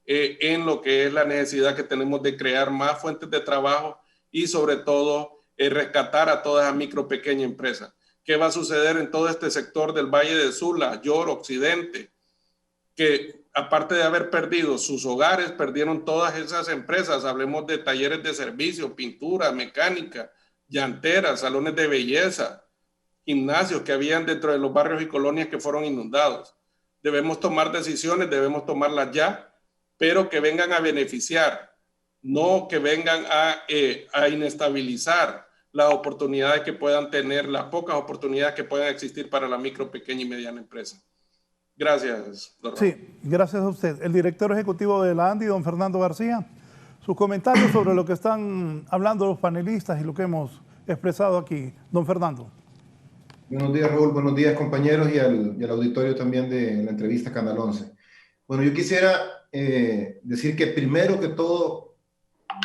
en lo que es la necesidad que tenemos de crear más fuentes de trabajo y sobre todo rescatar a todas las micro, pequeñas empresas. ¿Qué va a suceder en todo este sector del Valle de Sula, Yor, Occidente? Que aparte de haber perdido sus hogares, perdieron todas esas empresas. Hablemos de talleres de servicio, pintura, mecánica, llanteras, salones de belleza, gimnasios que habían dentro de los barrios y colonias que fueron inundados. Debemos tomar decisiones, debemos tomarlas ya, pero que vengan a beneficiar no que vengan a inestabilizar las oportunidades que puedan tener, las pocas oportunidades que puedan existir para la micro, pequeña y mediana empresa. Gracias, don Raúl. Sí, gracias a usted. El director ejecutivo de la ANDI, don Fernando García, sus comentarios sobre lo que están hablando los panelistas y lo que hemos expresado aquí. Don Fernando. Buenos días, Raúl. Buenos días, compañeros, y al auditorio también de la entrevista Canal 11. Bueno, yo quisiera decir que primero que todo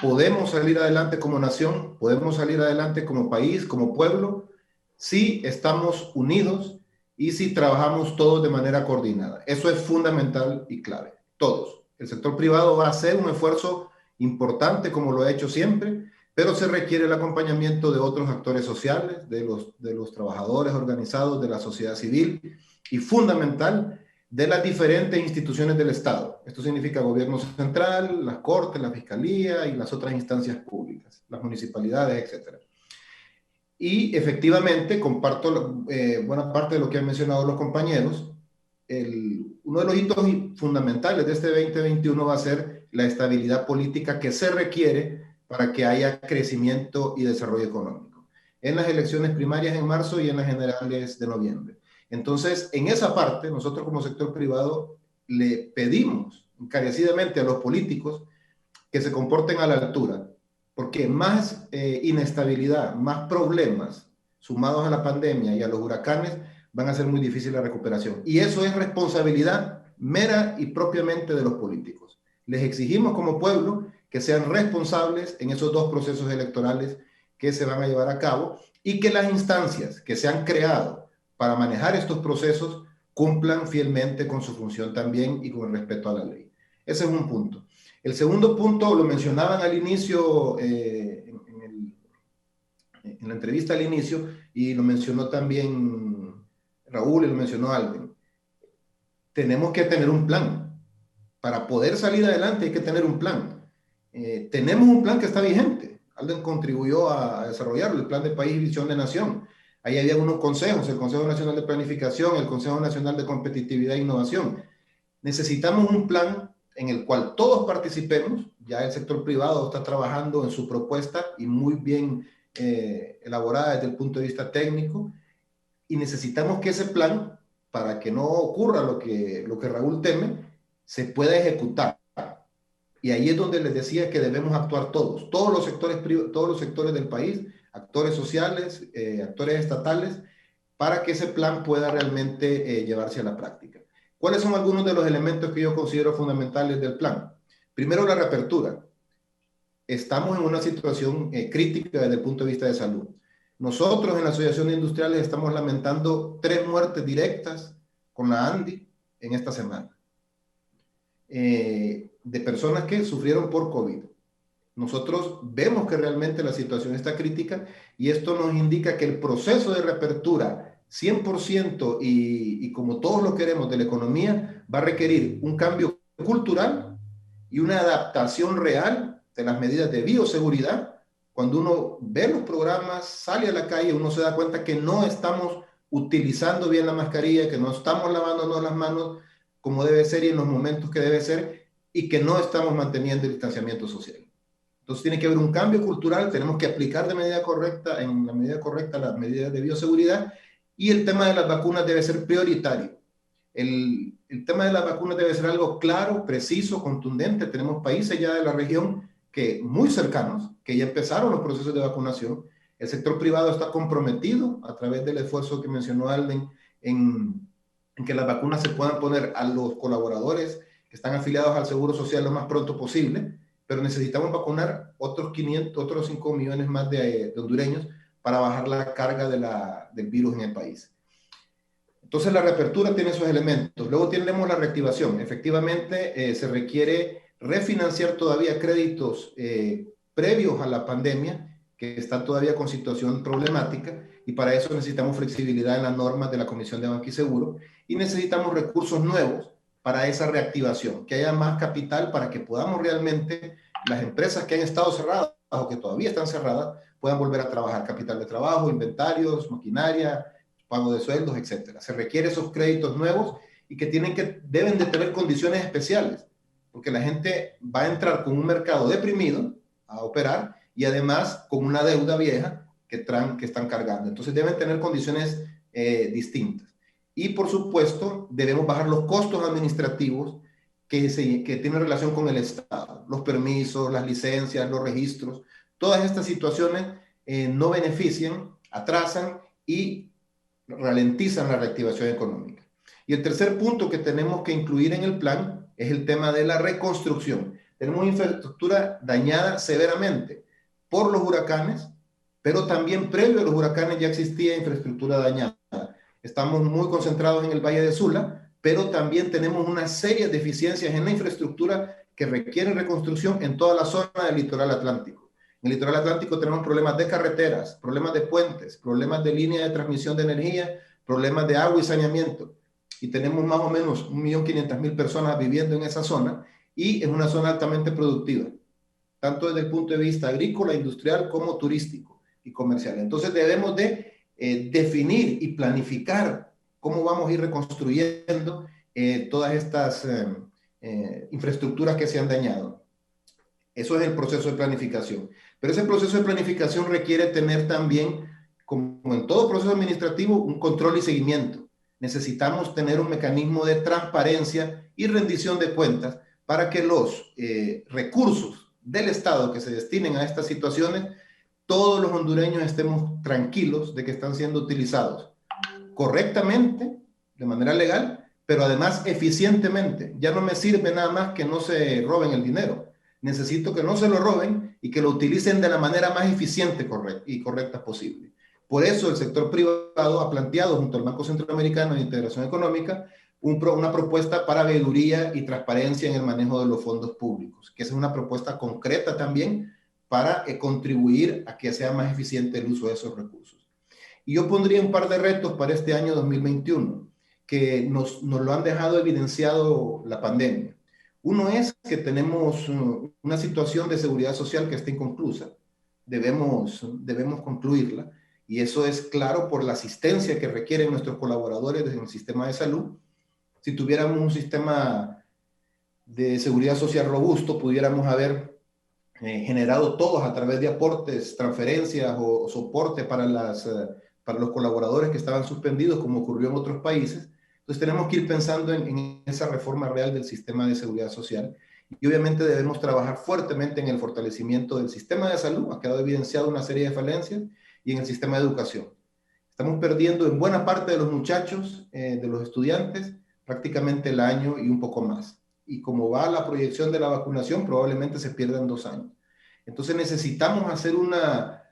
podemos salir adelante como nación, podemos salir adelante como país, como pueblo, si estamos unidos y si trabajamos todos de manera coordinada. Eso es fundamental y clave. Todos. El sector privado va a hacer un esfuerzo importante, como lo ha hecho siempre, pero se requiere el acompañamiento de otros actores sociales, de los trabajadores organizados, de la sociedad civil y fundamental de las diferentes instituciones del Estado. Esto significa gobierno central, las cortes, la fiscalía y las otras instancias públicas, las municipalidades, etc. Y efectivamente, comparto buena parte de lo que han mencionado los compañeros. Uno de los hitos fundamentales de este 2021 va a ser la estabilidad política que se requiere para que haya crecimiento y desarrollo económico. En las elecciones primarias en marzo y en las generales de noviembre. Entonces, en esa parte, nosotros como sector privado le pedimos encarecidamente a los políticos que se comporten a la altura, porque más inestabilidad, más problemas sumados a la pandemia y a los huracanes van a hacer muy difícil la recuperación. Y eso es responsabilidad mera y propiamente de los políticos. Les exigimos como pueblo que sean responsables en esos dos procesos electorales que se van a llevar a cabo y que las instancias que se han creado para manejar estos procesos cumplan fielmente con su función también y con el respeto a la ley. Ese es un punto. El segundo punto lo mencionaban al inicio, en la entrevista al inicio, y lo mencionó también Raúl y lo mencionó Alden. Tenemos que tener un plan. Para poder salir adelante hay que tener un plan. Tenemos un plan que está vigente. Alden contribuyó a desarrollarlo, el Plan de País y Visión de Nación. Ahí había unos consejos, el Consejo Nacional de Planificación, el Consejo Nacional de Competitividad e Innovación. Necesitamos un plan en el cual todos participemos. Ya el sector privado está trabajando en su propuesta y muy bien elaborada desde el punto de vista técnico. Y necesitamos que ese plan, para que no ocurra lo que Raúl teme, se pueda ejecutar. Y ahí es donde les decía que debemos actuar todos los sectores del país, actores sociales, actores estatales, para que ese plan pueda realmente llevarse a la práctica. ¿Cuáles son algunos de los elementos que yo considero fundamentales del plan? Primero, la reapertura. Estamos en una situación crítica desde el punto de vista de salud. Nosotros en la Asociación de Industriales estamos lamentando 3 muertes directas con la ANDI en esta semana. De personas que sufrieron por COVID. Nosotros vemos que realmente la situación está crítica y esto nos indica que el proceso de reapertura 100% y como todos lo queremos de la economía va a requerir un cambio cultural y una adaptación real de las medidas de bioseguridad. Cuando uno ve los programas, sale a la calle, uno se da cuenta que no estamos utilizando bien la mascarilla, que no estamos lavándonos las manos como debe ser y en los momentos que debe ser y que no estamos manteniendo el distanciamiento social. Entonces tiene que haber un cambio cultural, tenemos que aplicar en la medida correcta las medidas de bioseguridad y el tema de las vacunas debe ser prioritario. El tema de las vacunas debe ser algo claro, preciso, contundente. Tenemos países ya de la región muy cercanos, que ya empezaron los procesos de vacunación. El sector privado está comprometido a través del esfuerzo que mencionó Alden en que las vacunas se puedan poner a los colaboradores que están afiliados al Seguro Social lo más pronto posible, pero necesitamos vacunar otros 5 millones más de hondureños para bajar la carga del virus en el país. Entonces la reapertura tiene esos elementos. Luego tenemos la reactivación. Efectivamente, se requiere refinanciar todavía créditos previos a la pandemia, que están todavía con situación problemática, y para eso necesitamos flexibilidad en las normas de la Comisión de Banco y Seguro, y necesitamos recursos nuevos para esa reactivación, que haya más capital para que podamos realmente, las empresas que han estado cerradas o que todavía están cerradas, puedan volver a trabajar, capital de trabajo, inventarios, maquinaria, pago de sueldos, etc. Se requieren esos créditos nuevos y que deben de tener condiciones especiales. porque la gente va a entrar con un mercado deprimido a operar y además con una deuda vieja que están cargando. Entonces deben tener condiciones distintas. Y por supuesto, debemos bajar los costos administrativos que tienen relación con el Estado. Los permisos, las licencias, los registros, todas estas situaciones no benefician, atrasan y ralentizan la reactivación económica. Y el tercer punto que tenemos que incluir en el plan es el tema de la reconstrucción. Tenemos infraestructura dañada severamente por los huracanes, pero también previo a los huracanes ya existía infraestructura dañada. Estamos muy concentrados en el Valle de Sula, pero también tenemos una serie de deficiencias en la infraestructura que requieren reconstrucción en toda la zona del litoral atlántico. En el litoral atlántico tenemos problemas de carreteras, problemas de puentes, problemas de línea de transmisión de energía, problemas de agua y saneamiento. Y tenemos más o menos 1.500.000 personas viviendo en esa zona y es una zona altamente productiva, tanto desde el punto de vista agrícola, industrial, como turístico y comercial. Entonces debemos de definir y planificar cómo vamos a ir reconstruyendo todas estas infraestructuras que se han dañado. Eso es el proceso de planificación. Pero ese proceso de planificación requiere tener también, como en todo proceso administrativo, un control y seguimiento. Necesitamos tener un mecanismo de transparencia y rendición de cuentas para que los recursos del Estado que se destinen a estas situaciones, todos los hondureños estemos tranquilos de que están siendo utilizados correctamente, de manera legal, pero además eficientemente. Ya no me sirve nada más que no se roben el dinero. Necesito que no se lo roben y que lo utilicen de la manera más eficiente y correcta posible. Por eso el sector privado ha planteado junto al Banco Centroamericano de Integración Económica una propuesta para veeduría y transparencia en el manejo de los fondos públicos, que es una propuesta concreta también para contribuir a que sea más eficiente el uso de esos recursos. Y yo pondría un par de retos para este año 2021, que nos lo han dejado evidenciado la pandemia. Uno es que tenemos una situación de seguridad social que está inconclusa. Debemos concluirla. Y eso es claro por la asistencia que requieren nuestros colaboradores desde el sistema de salud. Si tuviéramos un sistema de seguridad social robusto, pudiéramos haber generado todos a través de aportes, transferencias o soporte para los colaboradores que estaban suspendidos, como ocurrió en otros países. Entonces tenemos que ir pensando en esa reforma real del sistema de seguridad social. Y obviamente debemos trabajar fuertemente en el fortalecimiento del sistema de salud. Ha quedado evidenciado una serie de falencias. Y en el sistema de educación. Estamos perdiendo en buena parte de los muchachos, de los estudiantes, prácticamente el año y un poco más. Y como va la proyección de la vacunación, probablemente se pierdan 2 años. Entonces necesitamos hacer una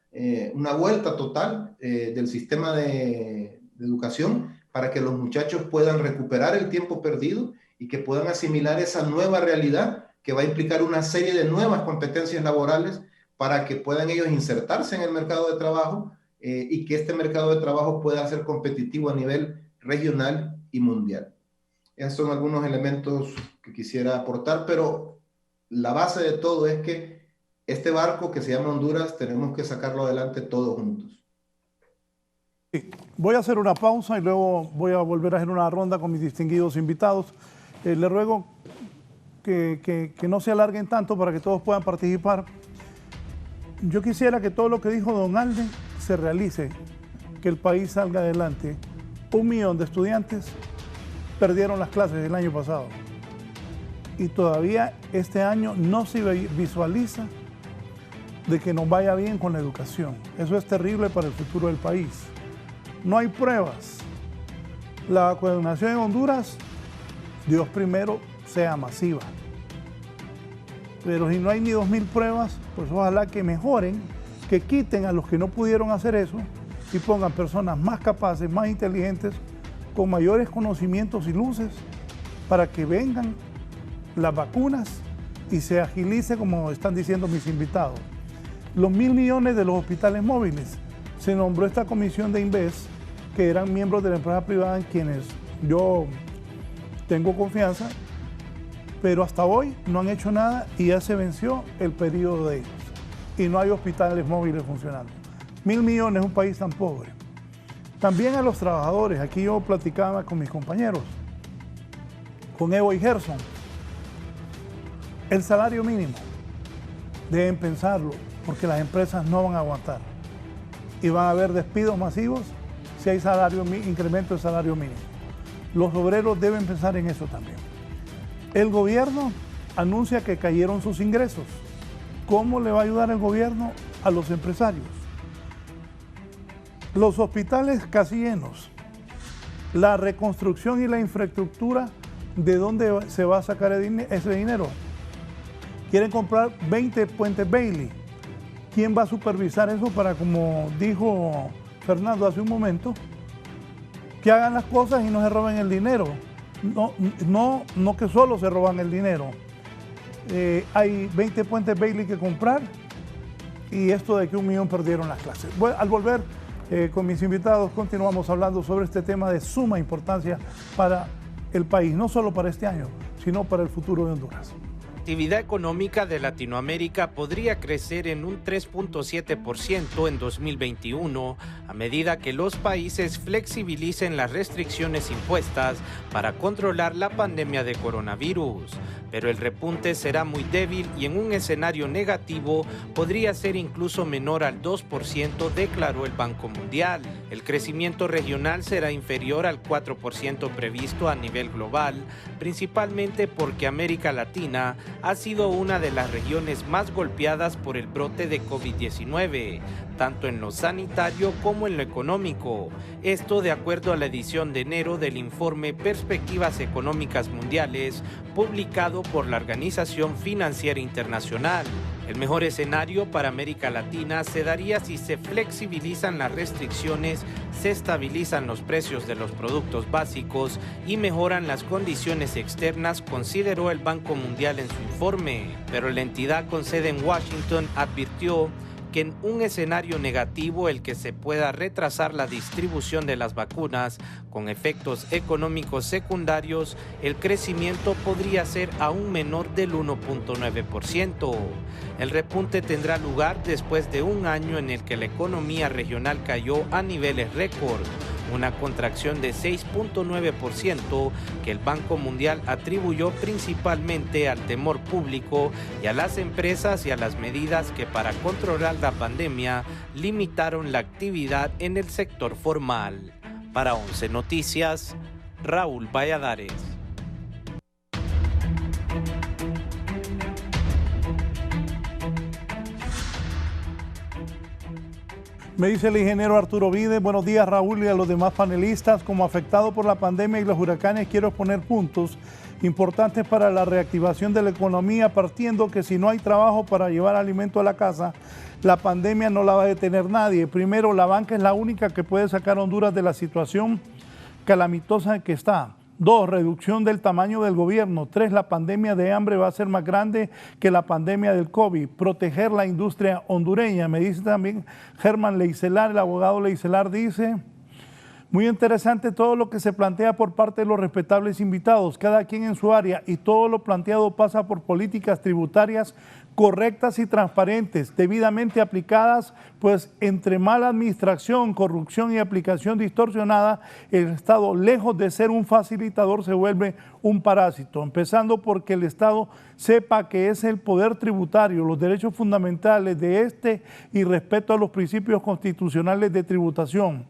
vuelta total del sistema de educación para que los muchachos puedan recuperar el tiempo perdido y que puedan asimilar esa nueva realidad que va a implicar una serie de nuevas competencias laborales para que puedan ellos insertarse en el mercado de trabajo y que este mercado de trabajo pueda ser competitivo a nivel regional y mundial. Esos son algunos elementos que quisiera aportar, pero la base de todo es que este barco que se llama Honduras tenemos que sacarlo adelante todos juntos. Sí. Voy a hacer una pausa y luego voy a volver a hacer una ronda con mis distinguidos invitados. Les ruego que no se alarguen tanto para que todos puedan participar. Yo quisiera que todo lo que dijo don Alden se realice, que el país salga adelante. 1 millón de estudiantes perdieron las clases el año pasado y todavía este año no se visualiza de que nos vaya bien con la educación. Eso es terrible para el futuro del país. No hay pruebas. La vacunación en Honduras, Dios primero, sea masiva. Pero si no hay ni 2.000 pruebas, pues ojalá que mejoren, que quiten a los que no pudieron hacer eso y pongan personas más capaces, más inteligentes, con mayores conocimientos y luces para que vengan las vacunas y se agilice, como están diciendo mis invitados. Los 1.000 millones de los hospitales móviles. Se nombró esta comisión de Inves, que eran miembros de la empresa privada en quienes yo tengo confianza, pero hasta hoy no han hecho nada y ya se venció el periodo de ellos. Y no hay hospitales móviles funcionando. 1.000 millones, un país tan pobre. También a los trabajadores. Aquí yo platicaba con mis compañeros, con Evo y Gerson. El salario mínimo, deben pensarlo, porque las empresas no van a aguantar. Y van a haber despidos masivos si hay incremento de salario mínimo. Los obreros deben pensar en eso también. El gobierno anuncia que cayeron sus ingresos. ¿Cómo le va a ayudar el gobierno a los empresarios? Los hospitales casi llenos. La reconstrucción y la infraestructura, ¿de dónde se va a sacar ese dinero? Quieren comprar 20 puentes Bailey. ¿Quién va a supervisar eso para, como dijo Fernando hace un momento, que hagan las cosas y no se roben el dinero? No que solo se roban el dinero. Hay 20 puentes Bailey que comprar y esto de que 1 millón perdieron las clases. Bueno, al volver con mis invitados continuamos hablando sobre este tema de suma importancia para el país, no solo para este año, sino para el futuro de Honduras. La actividad económica de Latinoamérica podría crecer en un 3.7% en 2021 a medida que los países flexibilicen las restricciones impuestas para controlar la pandemia de coronavirus. Pero el repunte será muy débil y en un escenario negativo podría ser incluso menor al 2%, declaró el Banco Mundial. El crecimiento regional será inferior al 4% previsto a nivel global, principalmente porque América Latina ha sido una de las regiones más golpeadas por el brote de COVID-19, tanto en lo sanitario como en lo económico. Esto de acuerdo a la edición de enero del informe Perspectivas Económicas Mundiales, publicado por la Organización Financiera Internacional. El mejor escenario para América Latina se daría si se flexibilizan las restricciones, se estabilizan los precios de los productos básicos y mejoran las condiciones externas, consideró el Banco Mundial en su informe. Pero la entidad con sede en Washington advirtió que en un escenario negativo, el que se pueda retrasar la distribución de las vacunas con efectos económicos secundarios, el crecimiento podría ser aún menor del 1.9%. El repunte tendrá lugar después de un año en el que la economía regional cayó a niveles récord, una contracción de 6.9% que el Banco Mundial atribuyó principalmente al temor público y a las empresas y a las medidas que para controlar la pandemia limitaron la actividad en el sector formal. Para 11 Noticias, Raúl Valladares. Me dice el ingeniero Arturo Vide, buenos días Raúl y a los demás panelistas. Como afectado por la pandemia y los huracanes, quiero exponer puntos importantes para la reactivación de la economía, partiendo que si no hay trabajo para llevar alimento a la casa, la pandemia no la va a detener nadie. Primero, la banca es la única que puede sacar a Honduras de la situación calamitosa en que está. 2, reducción del tamaño del gobierno. 3, la pandemia de hambre va a ser más grande que la pandemia del COVID. Proteger la industria hondureña. Me dice también Germán Leicelar, el abogado Leicelar dice, muy interesante todo lo que se plantea por parte de los respetables invitados, cada quien en su área, y todo lo planteado pasa por políticas tributarias correctas y transparentes, debidamente aplicadas, pues entre mala administración, corrupción y aplicación distorsionada, el Estado, lejos de ser un facilitador, se vuelve un parásito, empezando porque el Estado sepa que es el poder tributario, los derechos fundamentales de este y respeto a los principios constitucionales de tributación.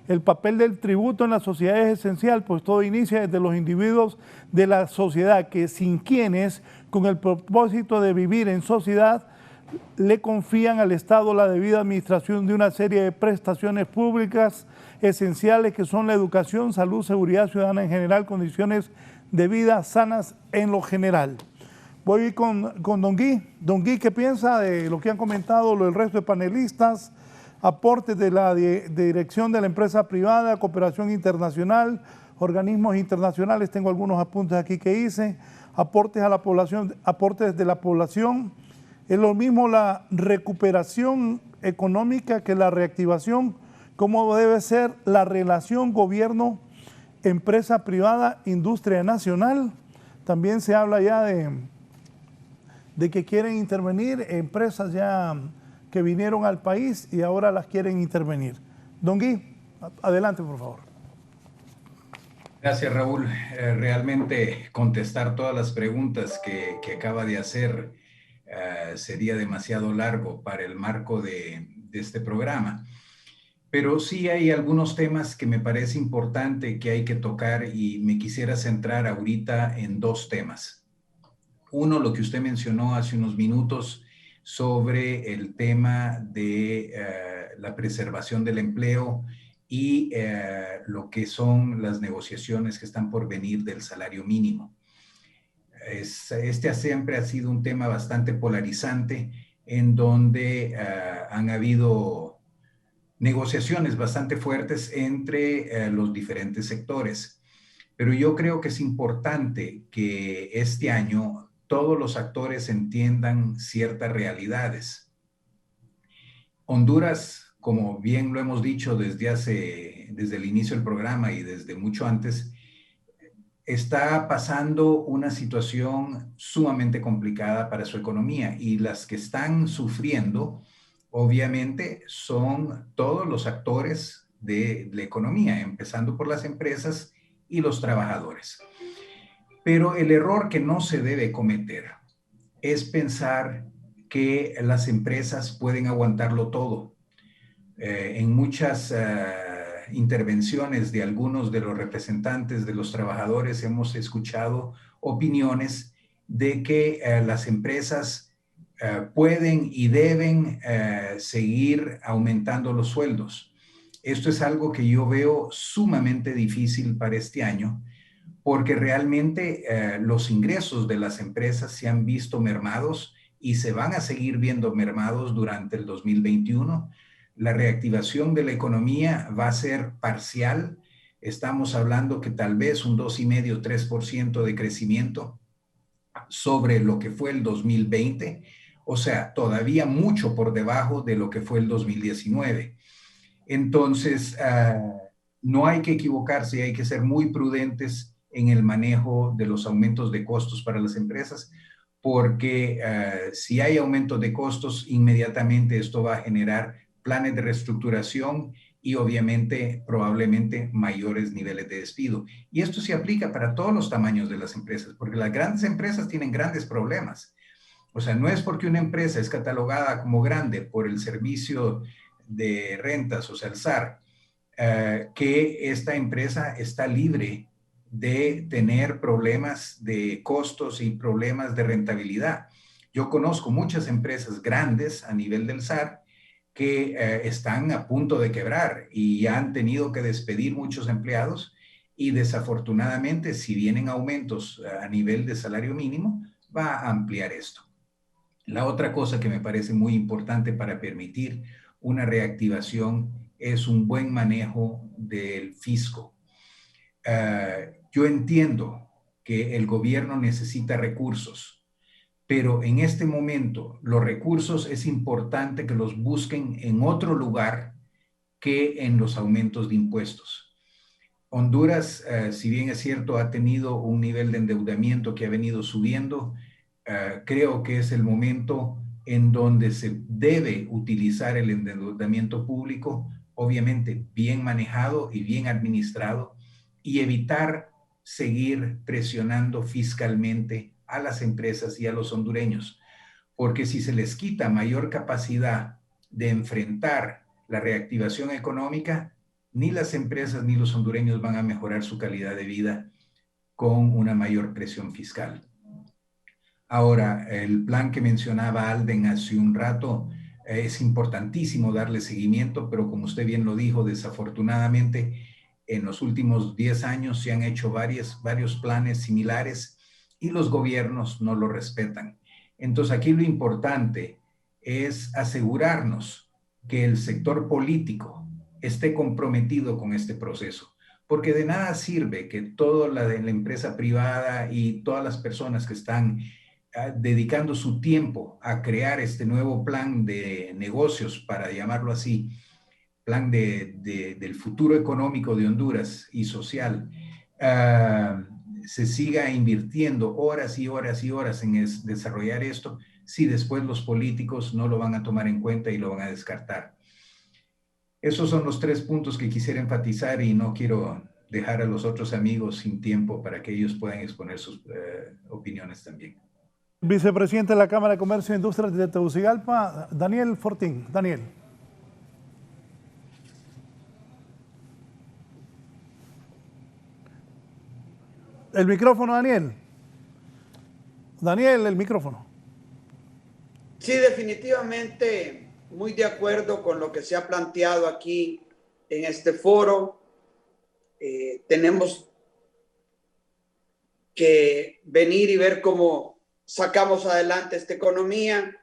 El papel del tributo en la sociedad es esencial, pues todo inicia desde los individuos de la sociedad, que sin quienes, con el propósito de vivir en sociedad, le confían al Estado la debida administración de una serie de prestaciones públicas esenciales que son la educación, salud, seguridad ciudadana en general, condiciones de vida sanas en lo general. Voy con Don Gui. Don Gui, ¿qué piensa de lo que han comentado el resto de panelistas? Aportes de la dirección de la empresa privada, cooperación internacional, organismos internacionales, tengo algunos apuntes aquí que hice, aportes a la población, aportes de la población. Es lo mismo la recuperación económica que la reactivación, cómo debe ser la relación gobierno, empresa privada, industria nacional. También se habla ya de que quieren intervenir empresas ya que vinieron al país y ahora las quieren intervenir. Don Gui, adelante por favor. Gracias, Raúl. Realmente contestar todas las preguntas que acaba de hacer sería demasiado largo para el marco de este programa. Pero sí hay algunos temas que me parece importante que hay que tocar y me quisiera centrar ahorita en dos temas. Uno, lo que usted mencionó hace unos minutos sobre el tema de la preservación del empleo y lo que son las negociaciones que están por venir del salario mínimo. Este siempre ha sido un tema bastante polarizante en donde han habido negociaciones bastante fuertes entre los diferentes sectores. Pero yo creo que es importante que este año todos los actores entiendan ciertas realidades. Honduras, como bien lo hemos dicho desde el inicio del programa y desde mucho antes, está pasando una situación sumamente complicada para su economía y las que están sufriendo, obviamente, son todos los actores de la economía, empezando por las empresas y los trabajadores. Pero el error que no se debe cometer es pensar que las empresas pueden aguantarlo todo. En muchas intervenciones de algunos de los representantes de los trabajadores hemos escuchado opiniones de que las empresas pueden y deben seguir aumentando los sueldos. Esto es algo que yo veo sumamente difícil para este año, porque realmente los ingresos de las empresas se han visto mermados y se van a seguir viendo mermados durante el 2021. La reactivación de la economía va a ser parcial. Estamos hablando que tal vez un 2,5, 3% de crecimiento sobre lo que fue el 2020, o sea, todavía mucho por debajo de lo que fue el 2019. Entonces, no hay que equivocarse, hay que ser muy prudentes en el manejo de los aumentos de costos para las empresas, porque si hay aumento de costos, inmediatamente esto va a generar planes de reestructuración y obviamente probablemente mayores niveles de despido. Y esto se aplica para todos los tamaños de las empresas, porque las grandes empresas tienen grandes problemas. O sea, no es porque una empresa es catalogada como grande por el Servicio de Rentas, o sea, el SAR, que esta empresa está libre de tener problemas de costos y problemas de rentabilidad. Yo conozco muchas empresas grandes a nivel del SAR que están a punto de quebrar y han tenido que despedir muchos empleados y desafortunadamente si vienen aumentos a nivel de salario mínimo va a ampliar esto. La otra cosa que me parece muy importante para permitir una reactivación es un buen manejo del fisco. Yo entiendo que el gobierno necesita recursos, pero en este momento los recursos es importante que los busquen en otro lugar que en los aumentos de impuestos. Honduras, si bien es cierto, ha tenido un nivel de endeudamiento que ha venido subiendo, creo que es el momento en donde se debe utilizar el endeudamiento público, obviamente bien manejado y bien administrado, y evitar seguir presionando fiscalmente a las empresas y a los hondureños, porque si se les quita mayor capacidad de enfrentar la reactivación económica, ni las empresas ni los hondureños van a mejorar su calidad de vida con una mayor presión fiscal. Ahora, el plan que mencionaba Alden hace un rato, es importantísimo darle seguimiento, pero como usted bien lo dijo, desafortunadamente en los últimos 10 años se han hecho varios planes similares y los gobiernos no lo respetan. Entonces aquí lo importante es asegurarnos que el sector político esté comprometido con este proceso, porque de nada sirve que toda la empresa privada y todas las personas que están dedicando su tiempo a crear este nuevo plan de negocios, para llamarlo así, plan del futuro económico de Honduras y social, se siga invirtiendo horas y horas y horas en desarrollar esto, si después los políticos no lo van a tomar en cuenta y lo van a descartar. Esos son los 3 puntos que quisiera enfatizar y no quiero dejar a los otros amigos sin tiempo para que ellos puedan exponer sus opiniones también. Vicepresidente de la Cámara de Comercio e Industrias de Tegucigalpa, Daniel Fortín. Daniel. El micrófono, Daniel. Daniel, el micrófono. Sí, definitivamente muy de acuerdo con lo que se ha planteado aquí en este foro. Tenemos que venir y ver cómo sacamos adelante esta economía.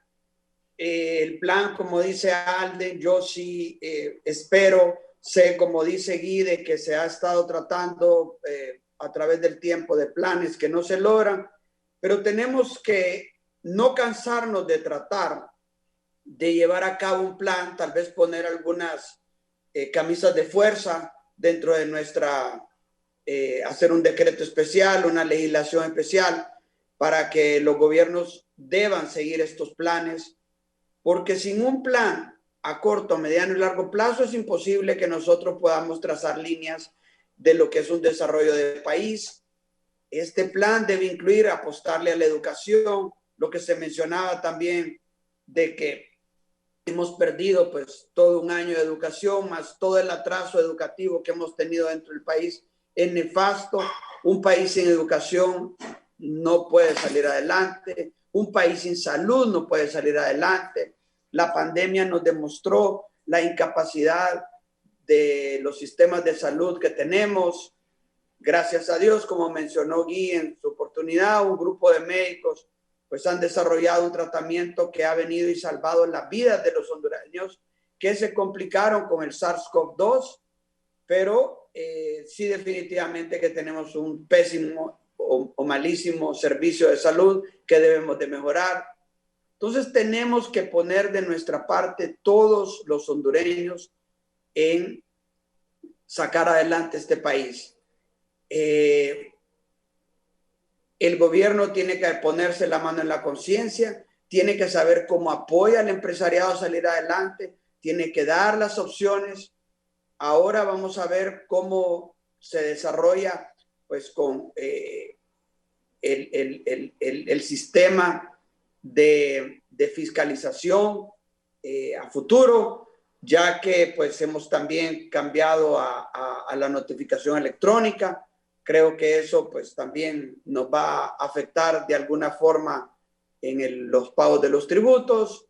El plan, como dice Alden, yo sí espero, sé, como dice Guy, que se ha estado tratando a través del tiempo de planes que no se logran, pero tenemos que no cansarnos de tratar de llevar a cabo un plan, tal vez poner algunas camisas de fuerza dentro de nuestra, hacer un decreto especial, una legislación especial para que los gobiernos deban seguir estos planes, porque sin un plan a corto, mediano y largo plazo es imposible que nosotros podamos trazar líneas de lo que es un desarrollo del país. Este plan debe incluir apostarle a la educación, lo que se mencionaba también de que hemos perdido pues todo un año de educación, más todo el atraso educativo que hemos tenido dentro del país es nefasto. Un país sin educación no puede salir adelante, un país sin salud no puede salir adelante. La pandemia nos demostró la incapacidad de los sistemas de salud que tenemos. Gracias a Dios, como mencionó Guy en su oportunidad, un grupo de médicos pues han desarrollado un tratamiento que ha venido y salvado las vidas de los hondureños que se complicaron con el SARS-CoV-2, pero sí definitivamente que tenemos un pésimo o malísimo servicio de salud que debemos de mejorar. Entonces tenemos que poner de nuestra parte todos los hondureños en sacar adelante este país. El gobierno tiene que ponerse la mano en la conciencia, tiene que saber cómo apoya al empresariado a salir adelante, tiene que dar las opciones. Ahora vamos a ver cómo se desarrolla pues con el sistema de fiscalización a futuro, ya que pues hemos también cambiado a la notificación electrónica. Creo que eso pues también nos va a afectar de alguna forma en los pagos de los tributos.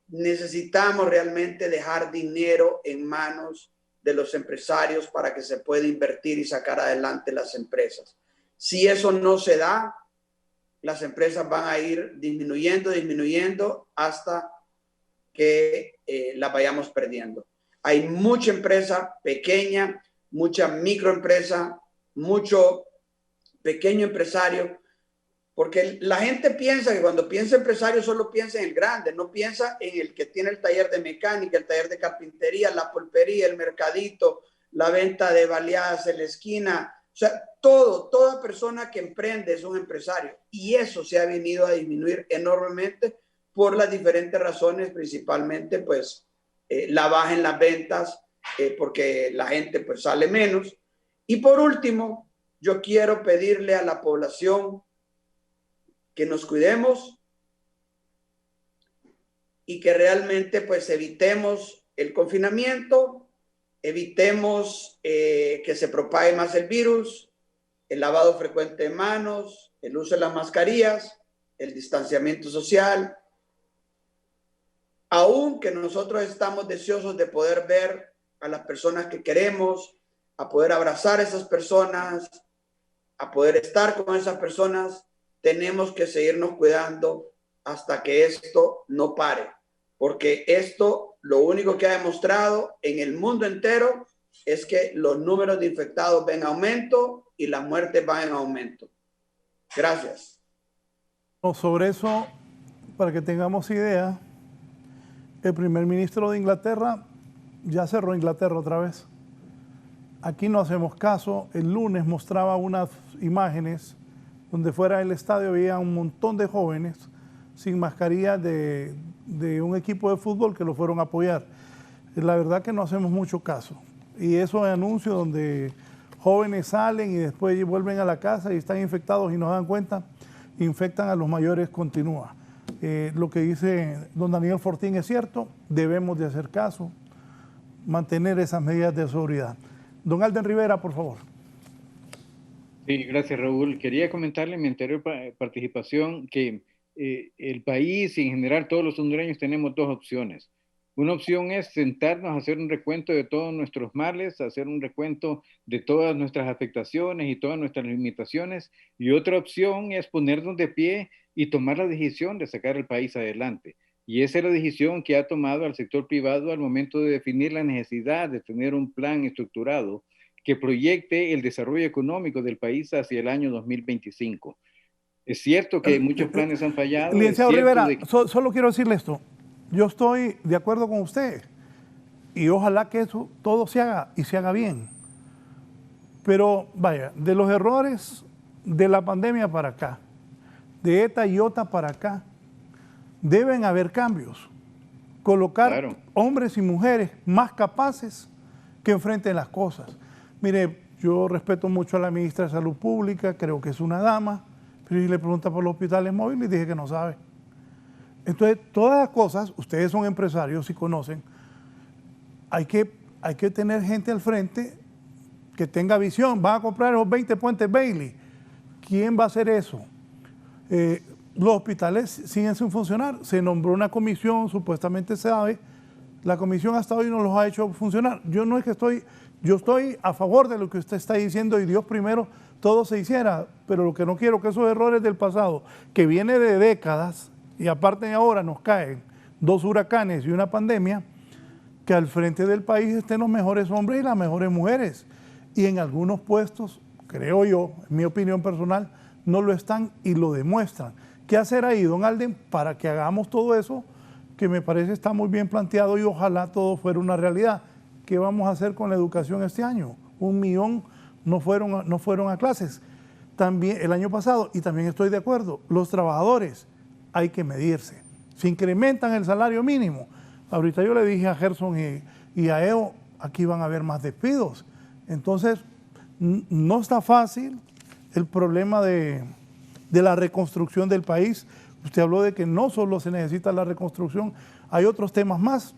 Necesitamos realmente dejar dinero en manos de los empresarios para que se pueda invertir y sacar adelante las empresas. Si eso no se da, las empresas van a ir disminuyendo hasta que las vayamos perdiendo. Hay mucha empresa pequeña, mucha microempresa, mucho pequeño empresario, porque la gente piensa que cuando piensa empresario solo piensa en el grande, no piensa en el que tiene el taller de mecánica, el taller de carpintería, la pulpería, el mercadito, la venta de baleadas en la esquina. O sea, toda persona que emprende es un empresario, y eso se ha venido a disminuir enormemente por las diferentes razones, principalmente pues la baja en las ventas, porque la gente pues sale menos. Y por último, yo quiero pedirle a la población que nos cuidemos y que realmente pues evitemos el confinamiento, evitemos que se propague más el virus, el lavado frecuente de manos, el uso de las mascarillas, el distanciamiento social. Aunque nosotros estamos deseosos de poder ver a las personas que queremos, a poder abrazar a esas personas, a poder estar con esas personas, tenemos que seguirnos cuidando hasta que esto no pare, porque esto lo único que ha demostrado en el mundo entero es que los números de infectados ven aumento y las muertes van en aumento. Gracias. Sobre eso, para que tengamos idea, el primer ministro de Inglaterra ya cerró Inglaterra otra vez. Aquí no hacemos caso. El lunes mostraba unas imágenes donde fuera del estadio había un montón de jóvenes sin mascarilla de un equipo de fútbol que lo fueron a apoyar. La verdad que no hacemos mucho caso. Y esos anuncios donde jóvenes salen y después vuelven a la casa y están infectados y no se dan cuenta, infectan a los mayores, continúa. Lo que dice don Daniel Fortín es cierto, debemos de hacer caso, mantener esas medidas de seguridad. Don Alden Rivera, por favor. Sí, gracias, Raúl. Quería comentarle en mi anterior participación que el país y en general todos los hondureños tenemos dos opciones. Una opción es sentarnos a hacer un recuento de todos nuestros males, hacer un recuento de todas nuestras afectaciones y todas nuestras limitaciones. Y otra opción es ponernos de pie y tomar la decisión de sacar el país adelante. Y esa es la decisión que ha tomado el sector privado al momento de definir la necesidad de tener un plan estructurado que proyecte el desarrollo económico del país hacia el año 2025. Es cierto que muchos planes han fallado. Licenciado Rivera, solo quiero decirle esto. Yo estoy de acuerdo con usted y ojalá que eso todo se haga y se haga bien. Pero vaya, de los errores de la pandemia para acá, de ETA y OTA para acá, deben haber cambios. Colocar hombres y mujeres más capaces que enfrenten las cosas. Mire, yo respeto mucho a la ministra de Salud Pública, creo que es una dama, pero si le pregunta por los hospitales móviles, dije que no sabe. Entonces, todas las cosas, ustedes son empresarios y conocen, hay que tener gente al frente que tenga visión. Van a comprar los 20 puentes Bailey. ¿Quién va a hacer eso? Los hospitales siguen sin funcionar. Se nombró una comisión, supuestamente se sabe. La comisión hasta hoy no los ha hecho funcionar. Yo estoy a favor de lo que usted está diciendo y Dios primero todo se hiciera, pero lo que no quiero que esos errores del pasado, que viene de décadas, y aparte ahora nos caen 2 huracanes y una pandemia, que al frente del país estén los mejores hombres y las mejores mujeres. Y en algunos puestos, creo yo, en mi opinión personal, no lo están y lo demuestran. ¿Qué hacer ahí, don Alden, para que hagamos todo eso que me parece está muy bien planteado y ojalá todo fuera una realidad? ¿Qué vamos a hacer con la educación este año? 1 millón no fueron a clases. También el año pasado, y también estoy de acuerdo, los trabajadores hay que medirse. Si incrementan el salario mínimo, ahorita yo le dije a Gerson y a EO, aquí van a haber más despidos. Entonces, no está fácil el problema de la reconstrucción del país. Usted habló de que no solo se necesita la reconstrucción, hay otros temas más.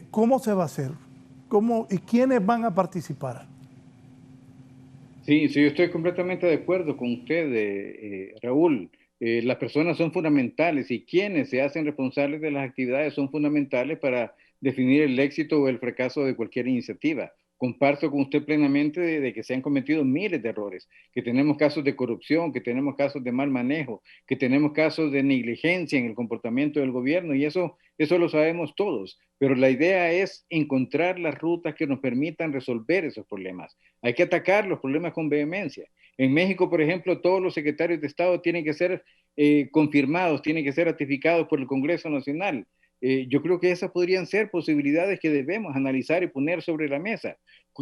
¿Cómo se va a hacer? ¿Cómo y quiénes van a participar? Sí, yo estoy completamente de acuerdo con usted, Raúl. Las personas son fundamentales y quienes se hacen responsables de las actividades son fundamentales para definir el éxito o el fracaso de cualquier iniciativa. Comparto con usted plenamente de que se han cometido miles de errores, que tenemos casos de corrupción, que tenemos casos de mal manejo, que tenemos casos de negligencia en el comportamiento del gobierno y eso lo sabemos todos. Pero la idea es encontrar las rutas que nos permitan resolver esos problemas. Hay que atacar los problemas con vehemencia. En México, por ejemplo, todos los secretarios de Estado tienen que ser confirmados, tienen que ser ratificados por el Congreso Nacional. Yo creo que esas podrían ser posibilidades que debemos analizar y poner sobre la mesa.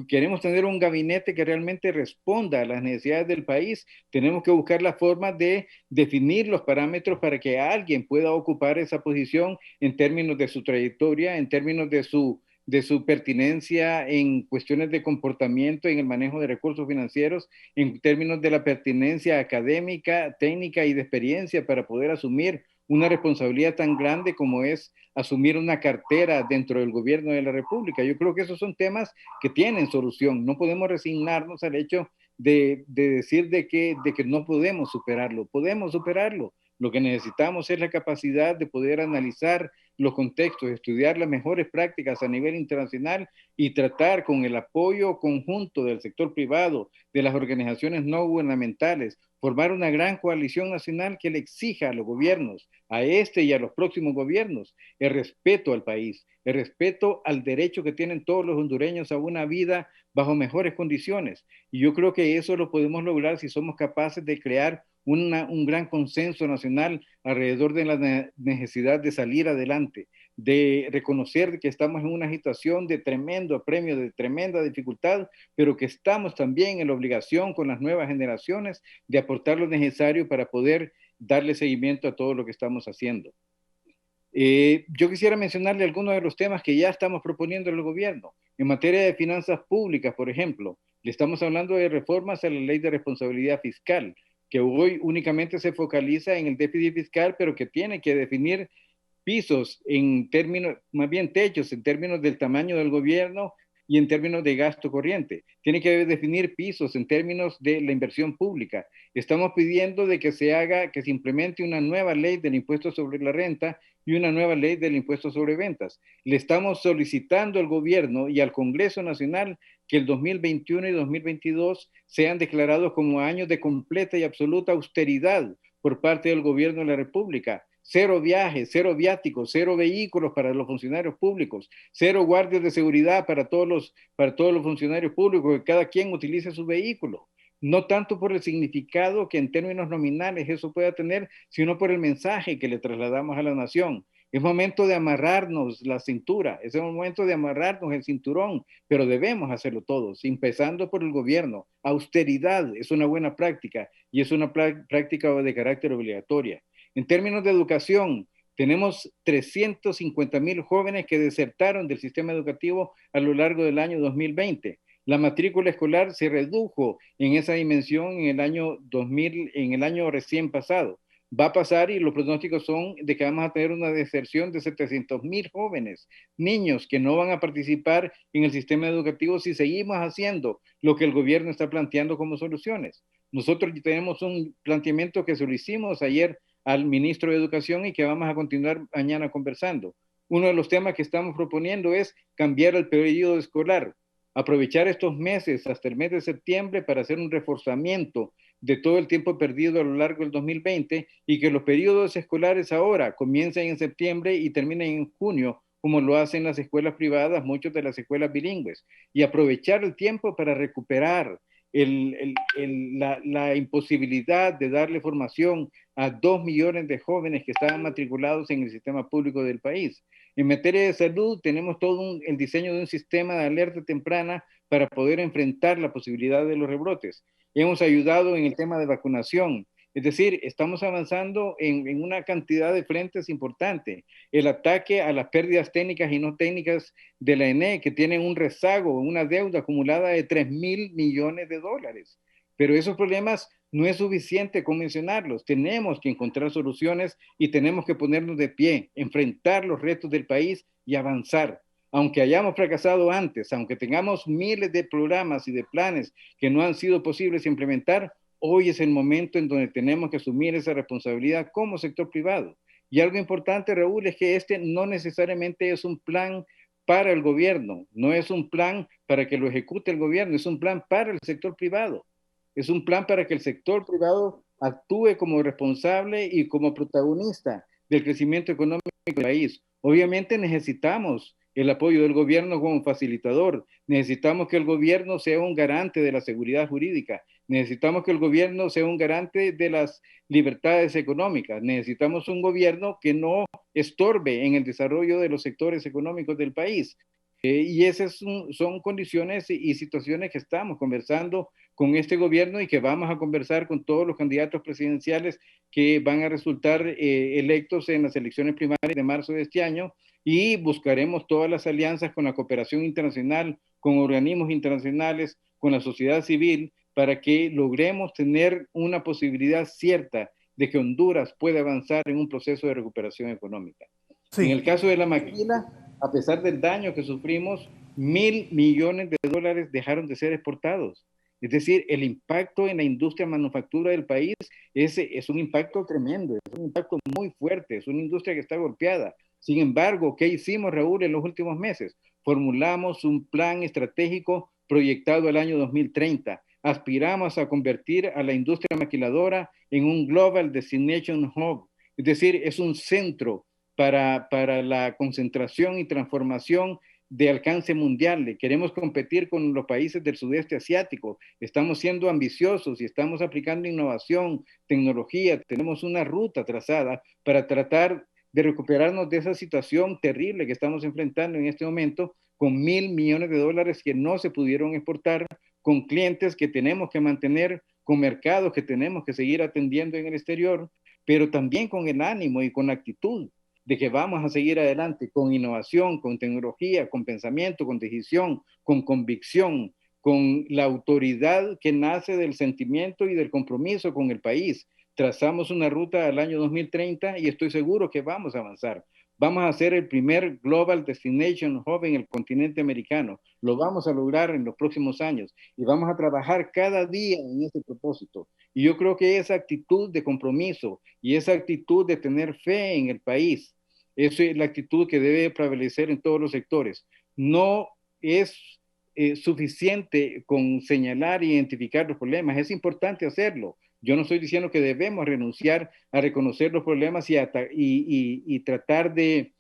Queremos tener un gabinete que realmente responda a las necesidades del país. Tenemos que buscar la forma de definir los parámetros para que alguien pueda ocupar esa posición en términos de su trayectoria, en términos de su pertinencia en cuestiones de comportamiento en el manejo de recursos financieros, en términos de la pertinencia académica, técnica y de experiencia para poder asumir una responsabilidad tan grande como es asumir una cartera dentro del gobierno de la República. Yo creo que esos son temas que tienen solución. No podemos resignarnos al hecho de decir de que no podemos superarlo. Podemos superarlo. Lo que necesitamos es la capacidad de poder analizar los contextos, estudiar las mejores prácticas a nivel internacional y tratar con el apoyo conjunto del sector privado, de las organizaciones no gubernamentales, formar una gran coalición nacional que le exija a los gobiernos, a este y a los próximos gobiernos, el respeto al país, el respeto al derecho que tienen todos los hondureños a una vida bajo mejores condiciones. Y yo creo que eso lo podemos lograr si somos capaces de crear un gran consenso nacional alrededor de la necesidad de salir adelante, de reconocer que estamos en una situación de tremendo apremio, de tremenda dificultad, pero que estamos también en la obligación con las nuevas generaciones de aportar lo necesario para poder darle seguimiento a todo lo que estamos haciendo. Yo quisiera mencionarle algunos de los temas que ya estamos proponiendo en el gobierno. En materia de finanzas públicas, por ejemplo, le estamos hablando de reformas a la ley de responsabilidad fiscal, que hoy únicamente se focaliza en el déficit fiscal, pero que tiene que definir pisos en términos, más bien techos, en términos del tamaño del gobierno y en términos de gasto corriente. Tiene que definir pisos en términos de la inversión pública. Estamos pidiendo de que que se implemente una nueva ley del impuesto sobre la renta y una nueva ley del impuesto sobre ventas. Le estamos solicitando al gobierno y al Congreso Nacional que el 2021 y 2022 sean declarados como años de completa y absoluta austeridad por parte del gobierno de la República. Cero viajes, cero viáticos, cero vehículos para los funcionarios públicos, cero guardias de seguridad para todos los funcionarios públicos, que cada quien utilice su vehículo. No tanto por el significado que en términos nominales eso pueda tener, sino por el mensaje que le trasladamos a la nación. Es momento de amarrarnos la cintura, es el momento de amarrarnos el cinturón, pero debemos hacerlo todos, empezando por el gobierno. Austeridad es una buena práctica y es una práctica de carácter obligatoria. En términos de educación, tenemos 350,000 jóvenes que desertaron del sistema educativo a lo largo del año 2020. La matrícula escolar se redujo en esa dimensión en el año 2000, en el año recién pasado. Va a pasar y los pronósticos son de que vamos a tener una deserción de 700,000 jóvenes, niños que no van a participar en el sistema educativo si seguimos haciendo lo que el gobierno está planteando como soluciones. Nosotros tenemos un planteamiento que se lo hicimos ayer al ministro de Educación y que vamos a continuar mañana conversando. Uno de los temas que estamos proponiendo es cambiar el periodo escolar, aprovechar estos meses hasta el mes de septiembre para hacer un reforzamiento de todo el tiempo perdido a lo largo del 2020 y que los periodos escolares ahora comiencen en septiembre y terminen en junio, como lo hacen las escuelas privadas, muchas de las escuelas bilingües, y aprovechar el tiempo para recuperar la imposibilidad de darle formación a 2 millones de jóvenes que estaban matriculados en el sistema público del país. En materia de salud, tenemos todo el diseño de un sistema de alerta temprana para poder enfrentar la posibilidad de los rebrotes. Hemos ayudado en el tema de vacunación. Es decir, estamos avanzando en una cantidad de frentes importante. El ataque a las pérdidas técnicas y no técnicas de la ENE, que tienen un rezago, una deuda acumulada de 3,000 millones de dólares. Pero esos problemas no es suficiente con mencionarlos. Tenemos que encontrar soluciones y tenemos que ponernos de pie, enfrentar los retos del país y avanzar. Aunque hayamos fracasado antes, aunque tengamos miles de programas y de planes que no han sido posibles implementar, hoy es el momento en donde tenemos que asumir esa responsabilidad como sector privado. Y algo importante, Raúl, es que este no necesariamente es un plan para el gobierno, no es un plan para que lo ejecute el gobierno, es un plan para el sector privado. Es un plan para que el sector privado actúe como responsable y como protagonista del crecimiento económico del país. Obviamente necesitamos el apoyo del gobierno como facilitador, necesitamos que el gobierno sea un garante de la seguridad jurídica, necesitamos que el gobierno sea un garante de las libertades económicas, necesitamos un gobierno que no estorbe en el desarrollo de los sectores económicos del país. Y esas son condiciones y situaciones que estamos conversando con este gobierno y que vamos a conversar con todos los candidatos presidenciales que van a resultar electos en las elecciones primarias de marzo de este año, y buscaremos todas las alianzas con la cooperación internacional, con organismos internacionales, con la sociedad civil, para que logremos tener una posibilidad cierta de que Honduras pueda avanzar en un proceso de recuperación económica. Sí. En el caso de la maquila, a pesar del daño que sufrimos, 1,000 millones de dólares dejaron de ser exportados. Es decir, el impacto en la industria manufactura del país es un impacto tremendo, es un impacto muy fuerte, es una industria que está golpeada. Sin embargo, ¿qué hicimos, Raúl, en los últimos meses? Formulamos un plan estratégico proyectado al año 2030. Aspiramos a convertir a la industria maquiladora en un Global Destination Hub. Es decir, es un centro para la concentración y transformación de alcance mundial. Queremos competir con los países del sudeste asiático. Estamos siendo ambiciosos y estamos aplicando innovación, tecnología. Tenemos una ruta trazada para tratar de recuperarnos de esa situación terrible que estamos enfrentando en este momento, con 1,000 millones de dólares que no se pudieron exportar, con clientes que tenemos que mantener, con mercados que tenemos que seguir atendiendo en el exterior, pero también con el ánimo y con la actitud de que vamos a seguir adelante con innovación, con tecnología, con pensamiento, con decisión, con convicción, con la autoridad que nace del sentimiento y del compromiso con el país. Trazamos una ruta al año 2030 y estoy seguro que vamos a avanzar. Vamos a ser el primer Global Destination Hub en el continente americano. Lo vamos a lograr en los próximos años y vamos a trabajar cada día en ese propósito. Y yo creo que esa actitud de compromiso y esa actitud de tener fe en el país, esa es la actitud que debe prevalecer en todos los sectores. No es suficiente con señalar e identificar los problemas, es importante hacerlo. Yo no estoy diciendo que debemos renunciar a reconocer los problemas y tratar de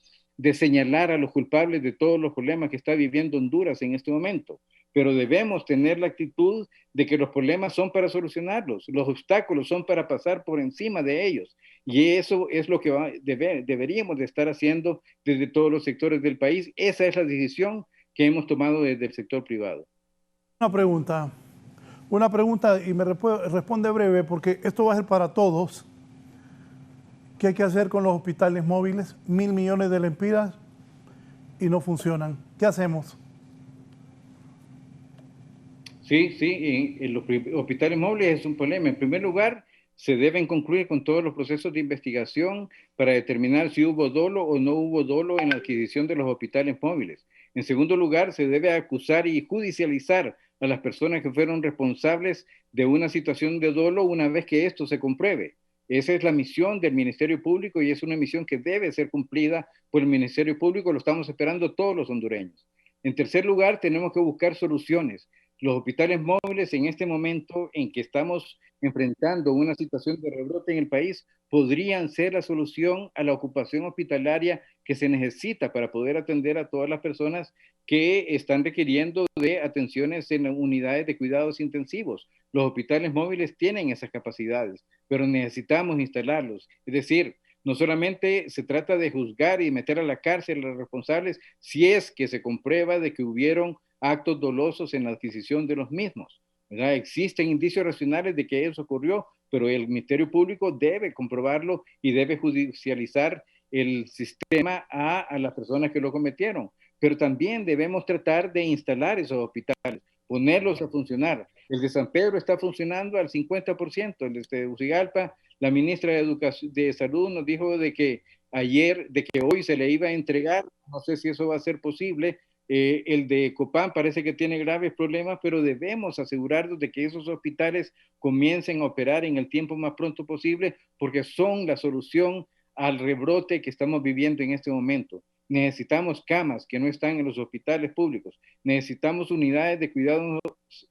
señalar a los culpables de todos los problemas que está viviendo Honduras en este momento, pero debemos tener la actitud de que los problemas son para solucionarlos, los obstáculos son para pasar por encima de ellos, y eso es lo que deberíamos de estar haciendo desde todos los sectores del país. Esa es la decisión que hemos tomado desde el sector privado. Una pregunta y me responde breve porque esto va a ser para todos. ¿Qué hay que hacer con los hospitales móviles? 1.000 millones de lempiras y no funcionan. ¿Qué hacemos? Sí, en los hospitales móviles es un problema. En primer lugar, se deben concluir con todos los procesos de investigación para determinar si hubo dolo o no hubo dolo en la adquisición de los hospitales móviles. En segundo lugar, se debe acusar y judicializar a las personas que fueron responsables de una situación de dolo una vez que esto se compruebe. Esa es la misión del Ministerio Público y es una misión que debe ser cumplida por el Ministerio Público. Lo estamos esperando todos los hondureños. En tercer lugar, tenemos que buscar soluciones. Los hospitales móviles en este momento en que estamos enfrentando una situación de rebrote en el país podrían ser la solución a la ocupación hospitalaria que se necesita para poder atender a todas las personas que están requiriendo de atenciones en unidades de cuidados intensivos. Los hospitales móviles tienen esas capacidades, pero necesitamos instalarlos. Es decir, no solamente se trata de juzgar y meter a la cárcel a los responsables si es que se comprueba de que hubieron actos dolosos en la adquisición de los mismos, ¿verdad? Existen indicios racionales de que eso ocurrió, pero el Ministerio Público debe comprobarlo y debe judicializar el sistema a las personas que lo cometieron. Pero también debemos tratar de instalar esos hospitales, ponerlos a funcionar. El de San Pedro está funcionando al 50%, el de Tegucigalpa, la ministra de Salud nos dijo de que hoy se le iba a entregar, no sé si eso va a ser posible. El de Copán parece que tiene graves problemas, pero debemos asegurarnos de que esos hospitales comiencen a operar en el tiempo más pronto posible, porque son la solución al rebrote que estamos viviendo en este momento. Necesitamos camas que no están en los hospitales públicos. Necesitamos unidades de cuidados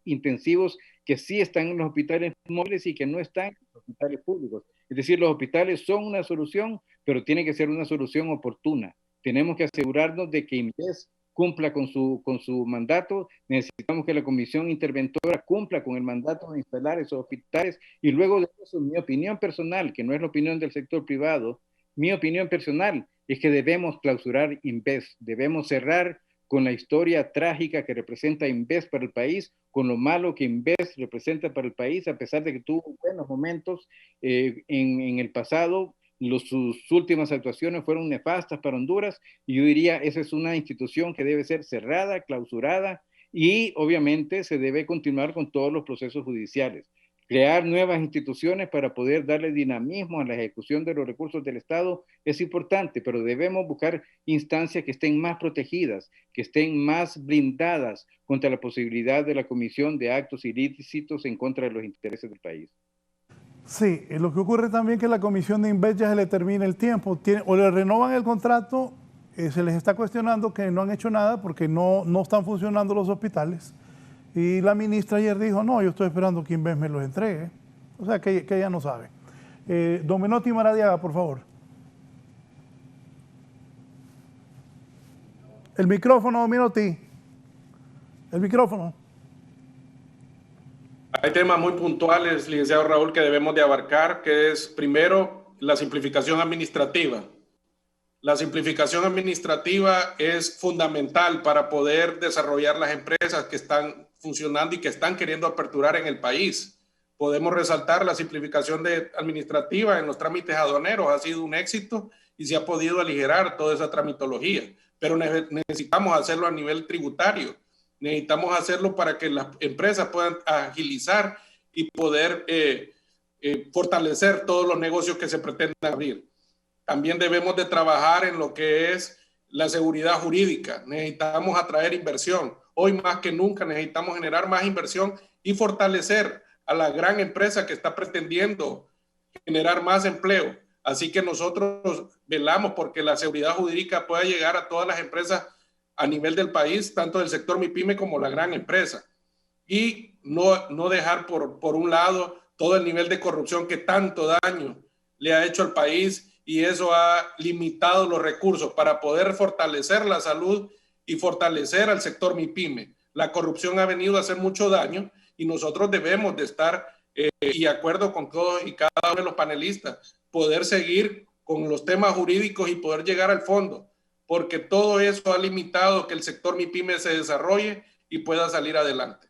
intensivos que sí están en los hospitales móviles y que no están en los hospitales públicos. Es decir, los hospitales son una solución, pero tiene que ser una solución oportuna. Tenemos que asegurarnos de que INVES cumpla con su mandato. Necesitamos que la comisión interventora cumpla con el mandato de instalar esos hospitales, y luego de eso, mi opinión personal, que no es la opinión del sector privado, mi opinión personal es que debemos clausurar INVES, debemos cerrar con la historia trágica que representa INVES para el país, con lo malo que INVES representa para el país, a pesar de que tuvo buenos momentos en el pasado. Sus últimas actuaciones fueron nefastas para Honduras, y yo diría, esa es una institución que debe ser cerrada, clausurada, y obviamente se debe continuar con todos los procesos judiciales. Crear nuevas instituciones para poder darle dinamismo a la ejecución de los recursos del Estado es importante, pero debemos buscar instancias que estén más protegidas, que estén más blindadas contra la posibilidad de la comisión de actos ilícitos en contra de los intereses del país. Sí, lo que ocurre también es que la comisión de INVES ya se le termina el tiempo, o le renovan el contrato, se les está cuestionando que no han hecho nada porque no están funcionando los hospitales. Y la ministra ayer dijo, no, yo estoy esperando que INVES me los entregue. O sea, que ella no sabe. Don Menotti Maradiaga, por favor. El micrófono, Don Menotti. El micrófono. Hay temas muy puntuales, licenciado Raúl, que debemos de abarcar, que es, primero, la simplificación administrativa. La simplificación administrativa es fundamental para poder desarrollar las empresas que están funcionando y que están queriendo aperturar en el país. Podemos resaltar la simplificación administrativa en los trámites aduaneros, ha sido un éxito, y se ha podido aligerar toda esa tramitología, pero necesitamos hacerlo a nivel tributario, necesitamos hacerlo para que las empresas puedan agilizar y poder fortalecer todos los negocios que se pretenden abrir. También debemos de trabajar en lo que es la seguridad jurídica, necesitamos atraer inversión. Hoy más que nunca necesitamos generar más inversión y fortalecer a la gran empresa que está pretendiendo generar más empleo. Así que nosotros velamos porque la seguridad jurídica pueda llegar a todas las empresas a nivel del país, tanto del sector MIPYME como la gran empresa. Y no dejar por un lado todo el nivel de corrupción que tanto daño le ha hecho al país, y eso ha limitado los recursos para poder fortalecer la salud y fortalecer al sector MIPYME. La corrupción ha venido a hacer mucho daño y nosotros debemos de estar, y de acuerdo con todos y cada uno de los panelistas, poder seguir con los temas jurídicos y poder llegar al fondo, porque todo eso ha limitado que el sector MIPYME se desarrolle y pueda salir adelante.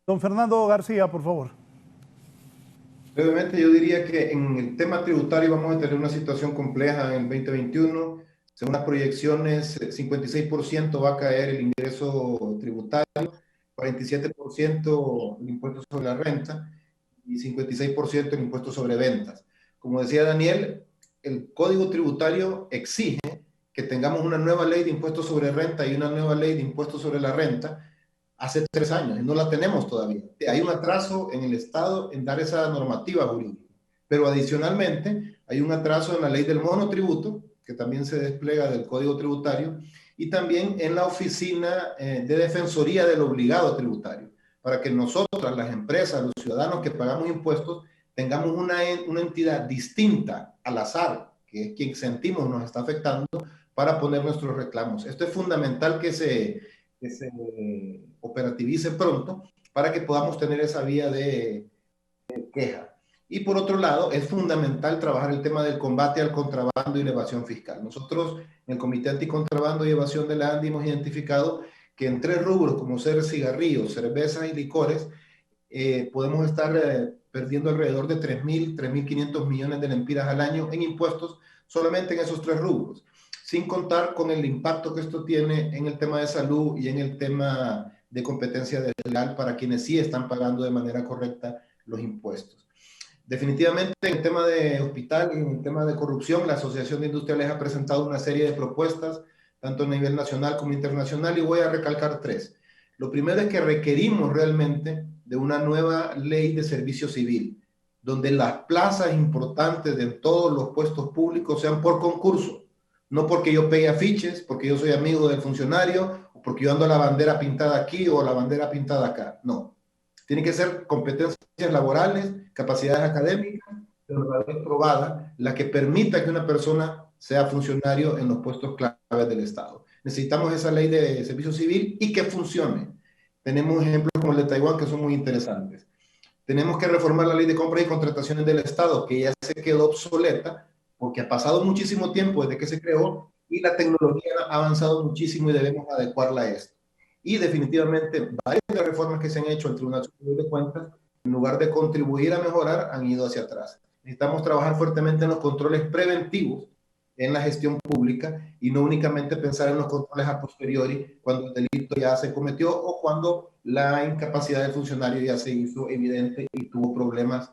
Don Fernando García, por favor. Brevemente, yo diría que en el tema tributario vamos a tener una situación compleja en el 2021. Según las proyecciones, 56% va a caer el ingreso tributario, 47% el impuesto sobre la renta y 56% el impuesto sobre ventas. Como decía Daniel, el Código Tributario exige que tengamos una nueva ley de impuestos sobre renta y una nueva ley de impuestos sobre la renta hace 3 años y no la tenemos todavía. Hay un atraso en el Estado en dar esa normativa jurídica, pero adicionalmente hay un atraso en la ley del monotributo, que también se despliega del Código Tributario, y también en la Oficina de Defensoría del Obligado Tributario, para que nosotras, las empresas, los ciudadanos que pagamos impuestos, tengamos una entidad distinta al azar, que es quien sentimos nos está afectando, para poner nuestros reclamos. Esto es fundamental que se operativice pronto para que podamos tener esa vía de queja. Y por otro lado, es fundamental trabajar el tema del combate al contrabando y la evasión fiscal. Nosotros en el Comité Anticontrabando y Evasión de la ANDI hemos identificado que en 3 rubros, como ser cigarrillos, cervezas y licores, podemos estar perdiendo alrededor de 3.500 millones de lempiras al año en impuestos solamente en esos 3 rubros, sin contar con el impacto que esto tiene en el tema de salud y en el tema de competencia desleal para quienes sí están pagando de manera correcta los impuestos. Definitivamente, en el tema de hospital y en el tema de corrupción, la Asociación de Industriales ha presentado una serie de propuestas, tanto a nivel nacional como internacional, y voy a recalcar 3. Lo primero es que requerimos realmente de una nueva ley de servicio civil, donde las plazas importantes de todos los puestos públicos sean por concurso, no porque yo pegue afiches, porque yo soy amigo del funcionario, o porque yo ando la bandera pintada aquí o la bandera pintada acá. No. Tiene que ser competencias laborales, capacidades académicas, pero una vez probada, la que permita que una persona sea funcionario en los puestos claves del Estado. Necesitamos esa ley de servicio civil y que funcione. Tenemos ejemplos como el de Taiwán que son muy interesantes. Tenemos que reformar la ley de compras y contrataciones del Estado, que ya se quedó obsoleta, porque ha pasado muchísimo tiempo desde que se creó y la tecnología ha avanzado muchísimo y debemos adecuarla a esto. Y definitivamente varias de las reformas que se han hecho al Tribunal Superior de Cuentas, en lugar de contribuir a mejorar, han ido hacia atrás. Necesitamos trabajar fuertemente en los controles preventivos en la gestión pública y no únicamente pensar en los controles a posteriori cuando el delito ya se cometió o cuando la incapacidad del funcionario ya se hizo evidente y tuvo problemas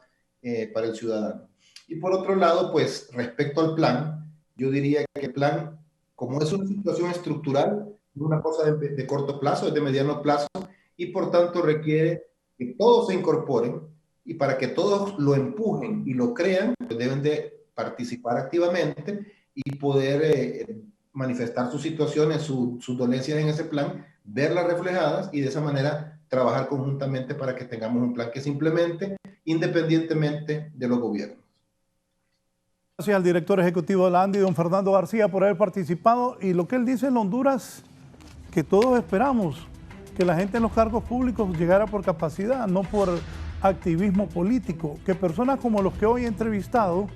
para el ciudadano. Y por otro lado, pues respecto al plan, yo diría que el plan, como es una situación estructural, es una cosa de corto plazo, es de mediano plazo, y por tanto requiere que todos se incorporen, y para que todos lo empujen y lo crean, pues deben de participar activamente y poder manifestar sus situaciones, sus dolencias en ese plan, verlas reflejadas y de esa manera trabajar conjuntamente para que tengamos un plan que se implemente independientemente de los gobiernos. Gracias al director ejecutivo de la ANDI, don Fernando García, por haber participado. Y lo que él dice en Honduras, que todos esperamos, que la gente en los cargos públicos llegara por capacidad, no por activismo político, que personas como los que hoy he entrevistado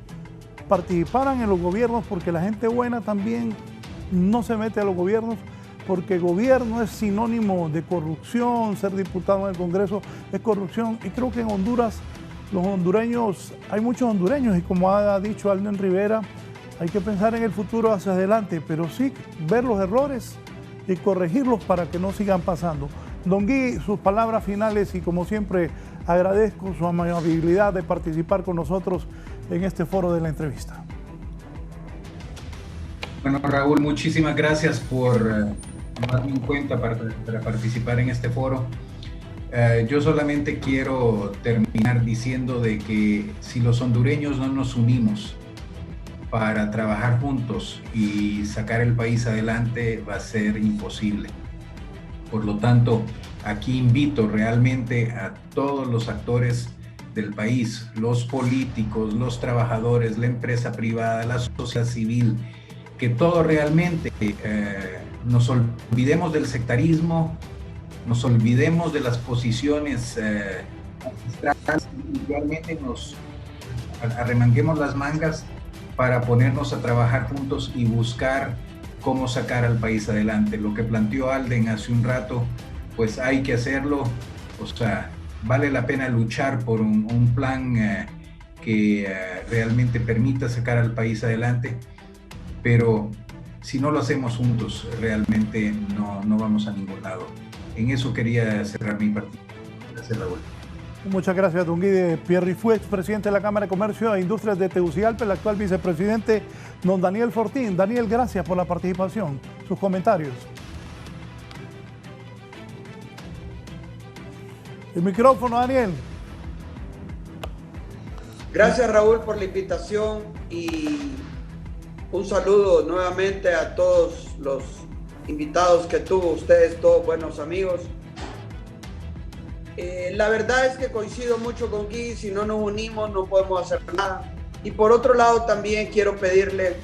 participaran en los gobiernos, porque la gente buena también no se mete a los gobiernos, porque gobierno es sinónimo de corrupción, ser diputado en el Congreso es corrupción, y creo que en Honduras Los hondureños, hay muchos hondureños y como ha dicho Alden Rivera, hay que pensar en el futuro hacia adelante, pero sí ver los errores y corregirlos para que no sigan pasando. Don Guy, sus palabras finales y como siempre agradezco su amabilidad de participar con nosotros en este foro de la entrevista. Bueno, Raúl, muchísimas gracias por tomarme en cuenta para participar en este foro. Yo solamente quiero terminar diciendo de que si los hondureños no nos unimos para trabajar juntos y sacar el país adelante, va a ser imposible. Por lo tanto, aquí invito realmente a todos los actores del país, los políticos, los trabajadores, la empresa privada, la sociedad civil, que todos realmente nos olvidemos del sectarismo, nos olvidemos de las posiciones ancestrales y realmente nos arremanguemos las mangas para ponernos a trabajar juntos y buscar cómo sacar al país adelante. Lo que planteó Alden hace un rato, pues hay que hacerlo. O sea, vale la pena luchar por un plan que realmente permita sacar al país adelante, pero si no lo hacemos juntos, realmente no vamos a ningún lado. En eso quería cerrar mi partida. Gracias, Raúl. Muchas gracias, don Guy. Pierre Rifú, expresidente de la Cámara de Comercio e Industrias de Tegucigalpa, el actual vicepresidente, don Daniel Fortín. Daniel, gracias por la participación. Sus comentarios. El micrófono, Daniel. Gracias, Raúl, por la invitación y un saludo nuevamente a todos los invitados que tuvo ustedes, todos buenos amigos. La verdad es que coincido mucho con Guy, si no nos unimos no podemos hacer nada. Y por otro lado también quiero pedirle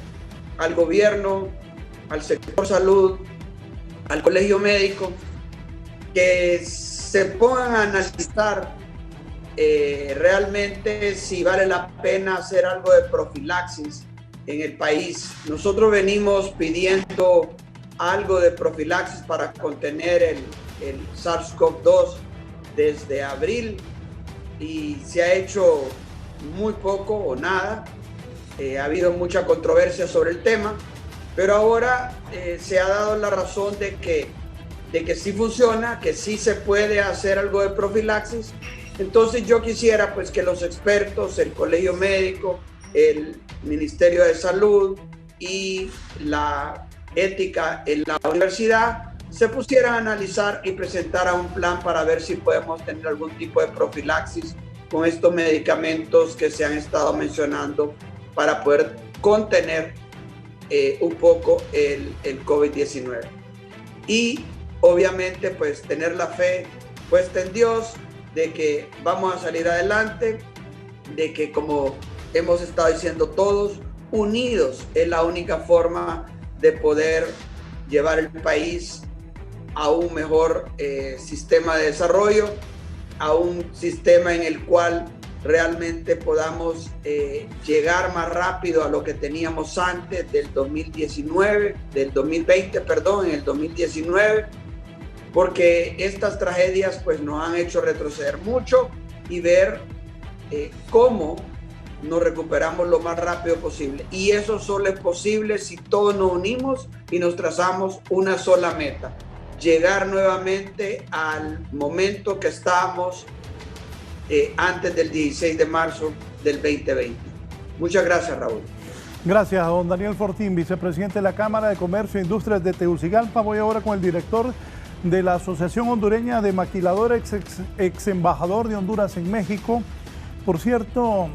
al gobierno, al sector salud, al colegio médico, que se pongan a analizar realmente si vale la pena hacer algo de profilaxis en el país. Nosotros venimos pidiendo algo de profilaxis para contener el SARS-CoV-2 desde abril y se ha hecho muy poco o nada. Ha habido mucha controversia sobre el tema, pero ahora se ha dado la razón de que sí funciona, que sí se puede hacer algo de profilaxis. Entonces yo quisiera pues que los expertos, el colegio médico, el Ministerio de Salud y la ética en la universidad se pusieran a analizar y presentaran un plan para ver si podemos tener algún tipo de profilaxis con estos medicamentos que se han estado mencionando para poder contener un poco el COVID-19. Y obviamente pues tener la fe puesta en Dios de que vamos a salir adelante, de que como hemos estado diciendo todos, unidos es la única forma de poder llevar el país a un mejor sistema de desarrollo, a un sistema en el cual realmente podamos llegar más rápido a lo que teníamos antes del 2019, del 2020, perdón, en el 2019, porque estas tragedias pues nos han hecho retroceder mucho y ver cómo nos recuperamos lo más rápido posible. Y eso solo es posible si todos nos unimos y nos trazamos una sola meta: llegar nuevamente al momento que estábamos antes del 16 de marzo del 2020. Muchas gracias, Raúl. Gracias a don Daniel Fortín, vicepresidente de la Cámara de Comercio e Industrias de Tegucigalpa. Voy ahora con el director de la Asociación Hondureña de Maquiladores, ex embajador de Honduras en México. Por cierto,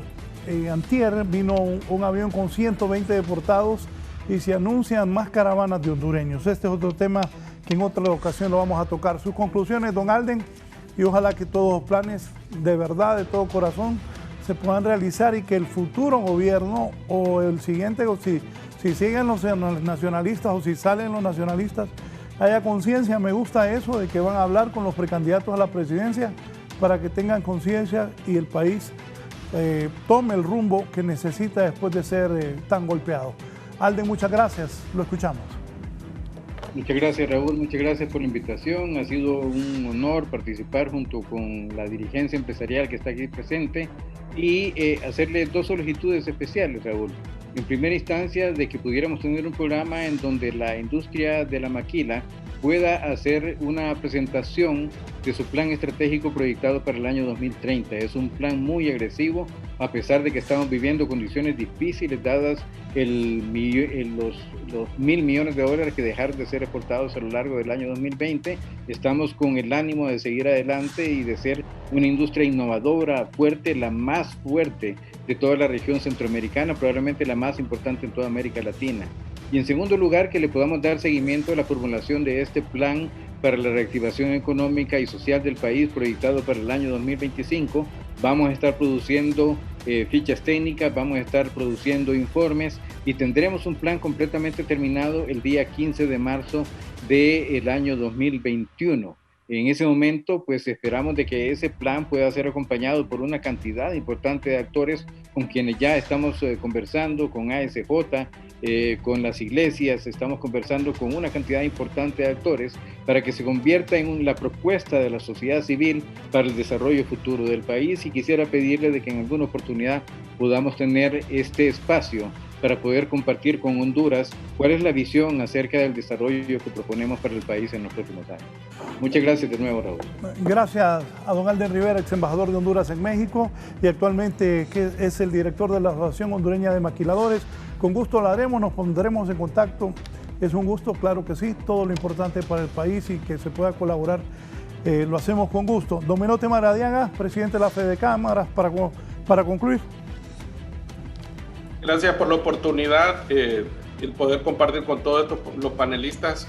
antier vino un avión con 120 deportados y se anuncian más caravanas de hondureños. Este es otro tema que en otra ocasión lo vamos a tocar. Sus conclusiones, don Alden, y ojalá que todos los planes de verdad, de todo corazón, se puedan realizar y que el futuro gobierno o el siguiente, o si siguen los nacionalistas o si salen los nacionalistas, haya conciencia. Me gusta eso de que van a hablar con los precandidatos a la presidencia para que tengan conciencia y el país tome el rumbo que necesita después de ser tan golpeado. Alden, muchas gracias. Lo escuchamos. Muchas gracias, Raúl. Muchas gracias por la invitación. Ha sido un honor participar junto con la dirigencia empresarial que está aquí presente y hacerle dos solicitudes especiales, Raúl. En primera instancia, de que pudiéramos tener un programa en donde la industria de la maquila pueda hacer una presentación de su plan estratégico proyectado para el año 2030. Es un plan muy agresivo, a pesar de que estamos viviendo condiciones difíciles dadas los $1.000 millones que dejaron de ser exportados a lo largo del año 2020. Estamos con el ánimo de seguir adelante y de ser una industria innovadora, fuerte, la más fuerte de toda la región centroamericana, probablemente la más importante en toda América Latina. Y en segundo lugar, que le podamos dar seguimiento a la formulación de este plan para la reactivación económica y social del país proyectado para el año 2025. Vamos a estar produciendo fichas técnicas, vamos a estar produciendo informes y tendremos un plan completamente terminado el día 15 de marzo del año 2021. En ese momento, pues esperamos de que ese plan pueda ser acompañado por una cantidad importante de actores con quienes ya estamos conversando, con ASJ, con las iglesias, estamos conversando con una cantidad importante de actores para que se convierta en la propuesta de la sociedad civil para el desarrollo futuro del país. Y quisiera pedirle de que en alguna oportunidad podamos tener este espacio para poder compartir con Honduras cuál es la visión acerca del desarrollo que proponemos para el país en los próximos años. Muchas gracias de nuevo, Raúl. Gracias a don Alden Rivera, ex embajador de Honduras en México y actualmente que es el director de la Asociación Hondureña de Maquiladores. Con gusto lo haremos, nos pondremos en contacto. Es un gusto, claro que sí, todo lo importante para el país y que se pueda colaborar, lo hacemos con gusto. Don Menotti Maradiaga, presidente de la Fede Cámaras, para concluir. Gracias por la oportunidad, el poder compartir con todos los panelistas.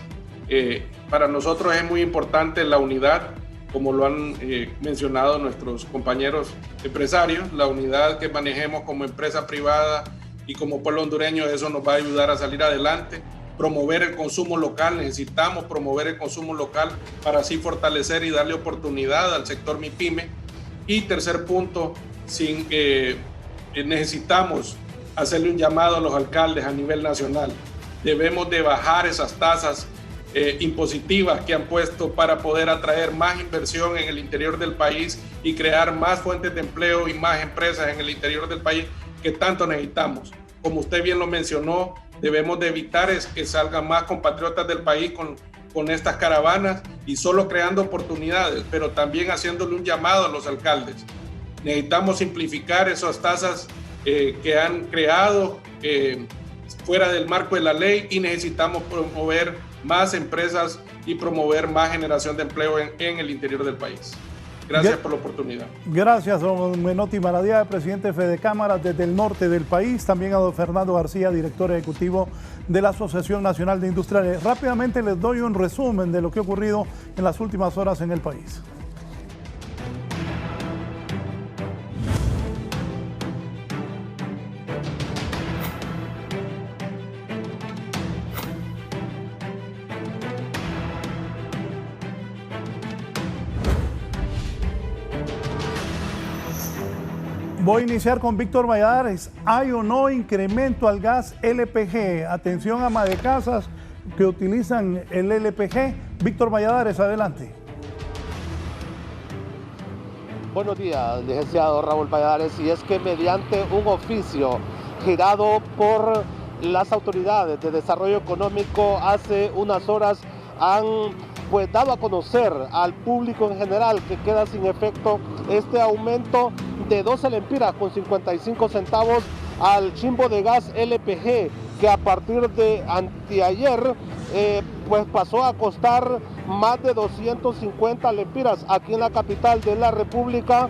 Para nosotros es muy importante la unidad, como lo han mencionado nuestros compañeros empresarios, la unidad que manejemos como empresa privada y como pueblo hondureño. Eso nos va a ayudar a salir adelante, promover el consumo local. Necesitamos promover el consumo local para así fortalecer y darle oportunidad al sector MIPYME. Y tercer punto, necesitamos hacerle un llamado a los alcaldes a nivel nacional. Debemos de bajar esas tasas impositivas que han puesto para poder atraer más inversión en el interior del país y crear más fuentes de empleo y más empresas en el interior del país que tanto necesitamos. Como usted bien lo mencionó, debemos de evitar que salgan más compatriotas del país con estas caravanas y solo creando oportunidades, pero también haciéndole un llamado a los alcaldes. Necesitamos simplificar esas tasas que han creado fuera del marco de la ley y necesitamos promover más empresas y promover más generación de empleo en el interior del país. Gracias por la oportunidad. Gracias, don Menotti Maradiaga, presidente de Fede Cámaras desde el norte del país. También a don Fernando García, director ejecutivo de la Asociación Nacional de Industriales. Rápidamente les doy un resumen de lo que ha ocurrido en las últimas horas en el país. Voy a iniciar con Víctor Valladares. ¿Hay o no incremento al gas LPG? Atención, ama de casas que utilizan el LPG. Víctor Valladares, adelante. Buenos días, licenciado Raúl Valladares. Y es que mediante un oficio girado por las autoridades de desarrollo económico hace unas horas han dado a conocer al público en general que queda sin efecto este aumento de 12 lempiras con 55 centavos al chimbo de gas LPG, que a partir de anteayer pasó a costar más de 250 lempiras aquí en la capital de la República,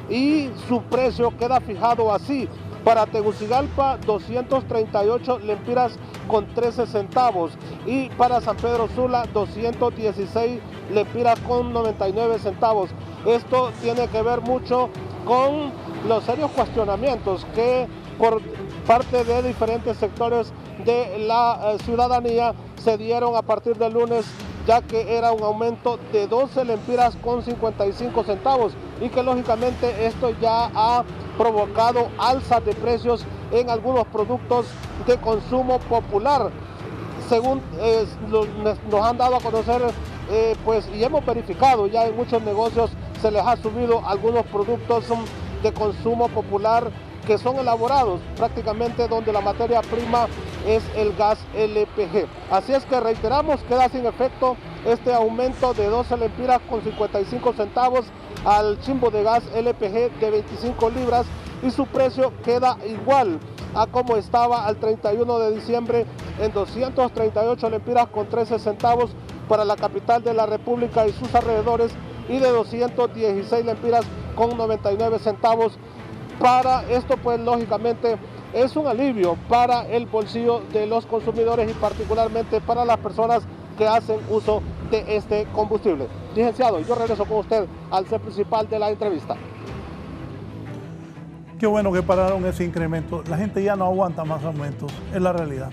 y su precio queda fijado así: para Tegucigalpa 238 lempiras con 13 centavos y para San Pedro Sula 216 lempiras con 99 centavos. Esto tiene que ver mucho con los serios cuestionamientos que por parte de diferentes sectores de la ciudadanía se dieron a partir del lunes, ya que era un aumento de 12 lempiras con 55 centavos y que lógicamente esto ya ha provocado alzas de precios en algunos productos de consumo popular. Según nos han dado a conocer, y hemos verificado, ya en muchos negocios se les ha subido algunos productos de consumo popular que son elaborados prácticamente donde la materia prima es el gas LPG. Así es que reiteramos, queda sin efecto este aumento de 12 lempiras con 55 centavos al chimbo de gas LPG de 25 libras y su precio queda igual a como estaba al 31 de diciembre en 238 lempiras con 13 centavos para la capital de la República y sus alrededores y de 216 lempiras con 99 centavos. Para esto, pues lógicamente es un alivio para el bolsillo de los consumidores y particularmente para las personas que hacen uso de este combustible. Licenciado, yo regreso con usted al set principal de la entrevista. Qué bueno que pararon ese incremento. La gente ya no aguanta más aumentos, es la realidad.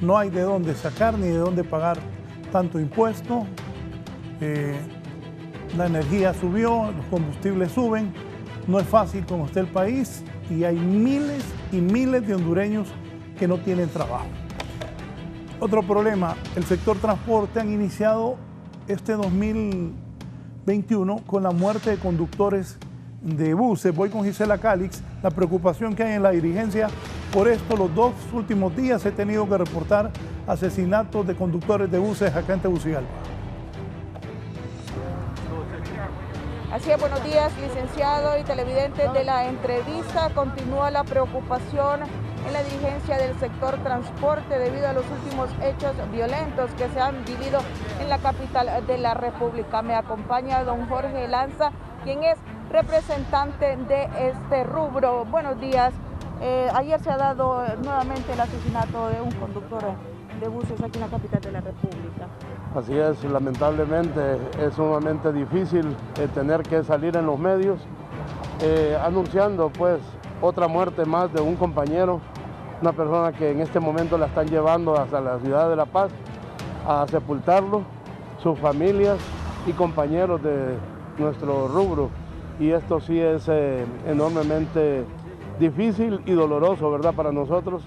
No hay de dónde sacar ni de dónde pagar tanto impuesto. La energía subió, los combustibles suben. No es fácil como está el país y hay miles y miles de hondureños que no tienen trabajo. Otro problema, el sector transporte han iniciado este 2021 con la muerte de conductores de buses. Voy con Gisela Calix. La preocupación que hay en la dirigencia por esto, los 2 últimos días he tenido que reportar asesinatos de conductores de buses acá en Tegucigalpa. Así es, buenos días, licenciado y televidentes de la entrevista. Continúa la preocupación en la dirigencia del sector transporte debido a los últimos hechos violentos que se han vivido en la capital de la República. Me acompaña don Jorge Lanza, quien es representante de este rubro. Buenos días. Ayer se ha dado nuevamente el asesinato de un conductor de buses aquí en la capital de la República. Así es, lamentablemente es sumamente difícil tener que salir en los medios anunciando pues otra muerte más de un compañero, una persona que en este momento la están llevando hasta la ciudad de La Paz a sepultarlo, sus familias y compañeros de nuestro rubro. Y esto sí es enormemente difícil y doloroso, ¿verdad?, para nosotros.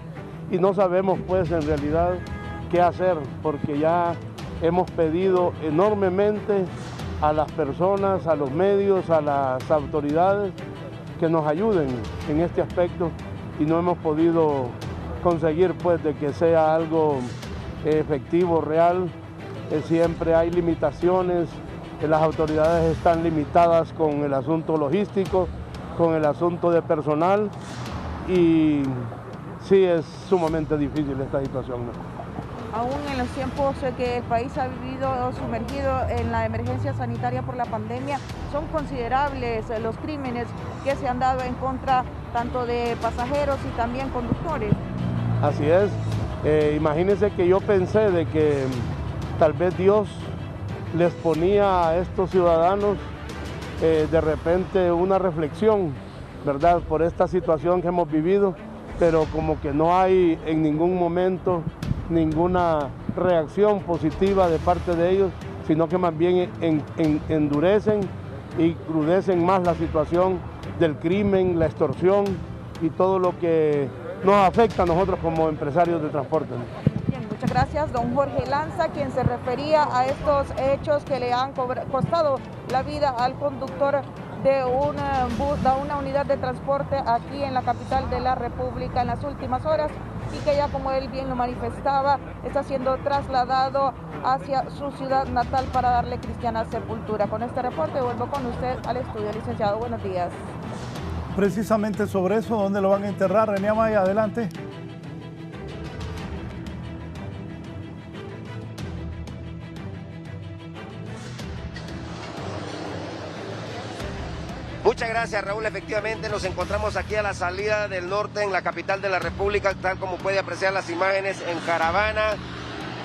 Y no sabemos pues en realidad qué hacer, porque ya hemos pedido enormemente a las personas, a los medios, a las autoridades que nos ayuden en este aspecto y no hemos podido conseguir pues de que sea algo efectivo, real. Siempre hay limitaciones, las autoridades están limitadas con el asunto logístico, con el asunto de personal y sí es sumamente difícil esta situación, ¿no? Aún en los tiempos que el país ha vivido sumergido en la emergencia sanitaria por la pandemia, son considerables los crímenes que se han dado en contra tanto de pasajeros y también conductores. Así es. Imagínense que yo pensé de que tal vez Dios les ponía a estos ciudadanos de repente una reflexión, ¿verdad?, por esta situación que hemos vivido, pero como que no hay en ningún momento ninguna reacción positiva de parte de ellos, sino que más bien endurecen y crudecen más la situación del crimen, la extorsión y todo lo que nos afecta a nosotros como empresarios de transporte. Bien, muchas gracias, don Jorge Lanza, quien se refería a estos hechos que le han costado la vida al conductor de una unidad de transporte aquí en la capital de la República en las últimas horas y que ya, como él bien lo manifestaba, está siendo trasladado hacia su ciudad natal para darle cristiana sepultura. Con este reporte vuelvo con usted al estudio, licenciado. Buenos días. Precisamente sobre eso, ¿dónde lo van a enterrar? René Amaya, adelante. Muchas gracias, Raúl. Efectivamente nos encontramos aquí a la salida del norte en la capital de la República, tal como puede apreciar las imágenes en caravana.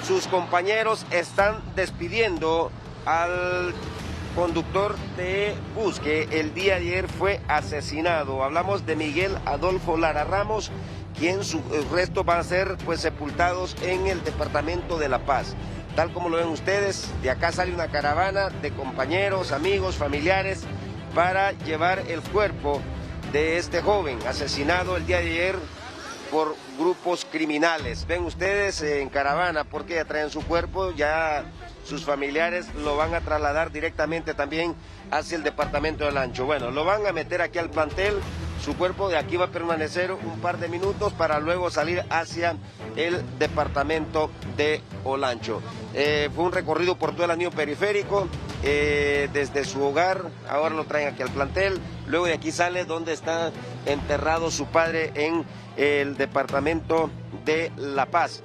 Sus compañeros están despidiendo al conductor de bus que el día de ayer fue asesinado. Hablamos de Miguel Adolfo Lara Ramos, quien sus restos van a ser pues sepultados en el departamento de La Paz. Tal como lo ven ustedes, de acá sale una caravana de compañeros, amigos, familiares, para llevar el cuerpo de este joven asesinado el día de ayer por grupos criminales. Ven ustedes en caravana porque ya traen su cuerpo, ya sus familiares lo van a trasladar directamente también hacia el departamento de Olancho. Bueno, lo van a meter aquí al plantel, su cuerpo de aquí va a permanecer un par de minutos para luego salir hacia el departamento de Olancho. Fue un recorrido por todo el anillo periférico, desde su hogar, ahora lo traen aquí al plantel, luego de aquí sale donde está enterrado su padre en el departamento de La Paz.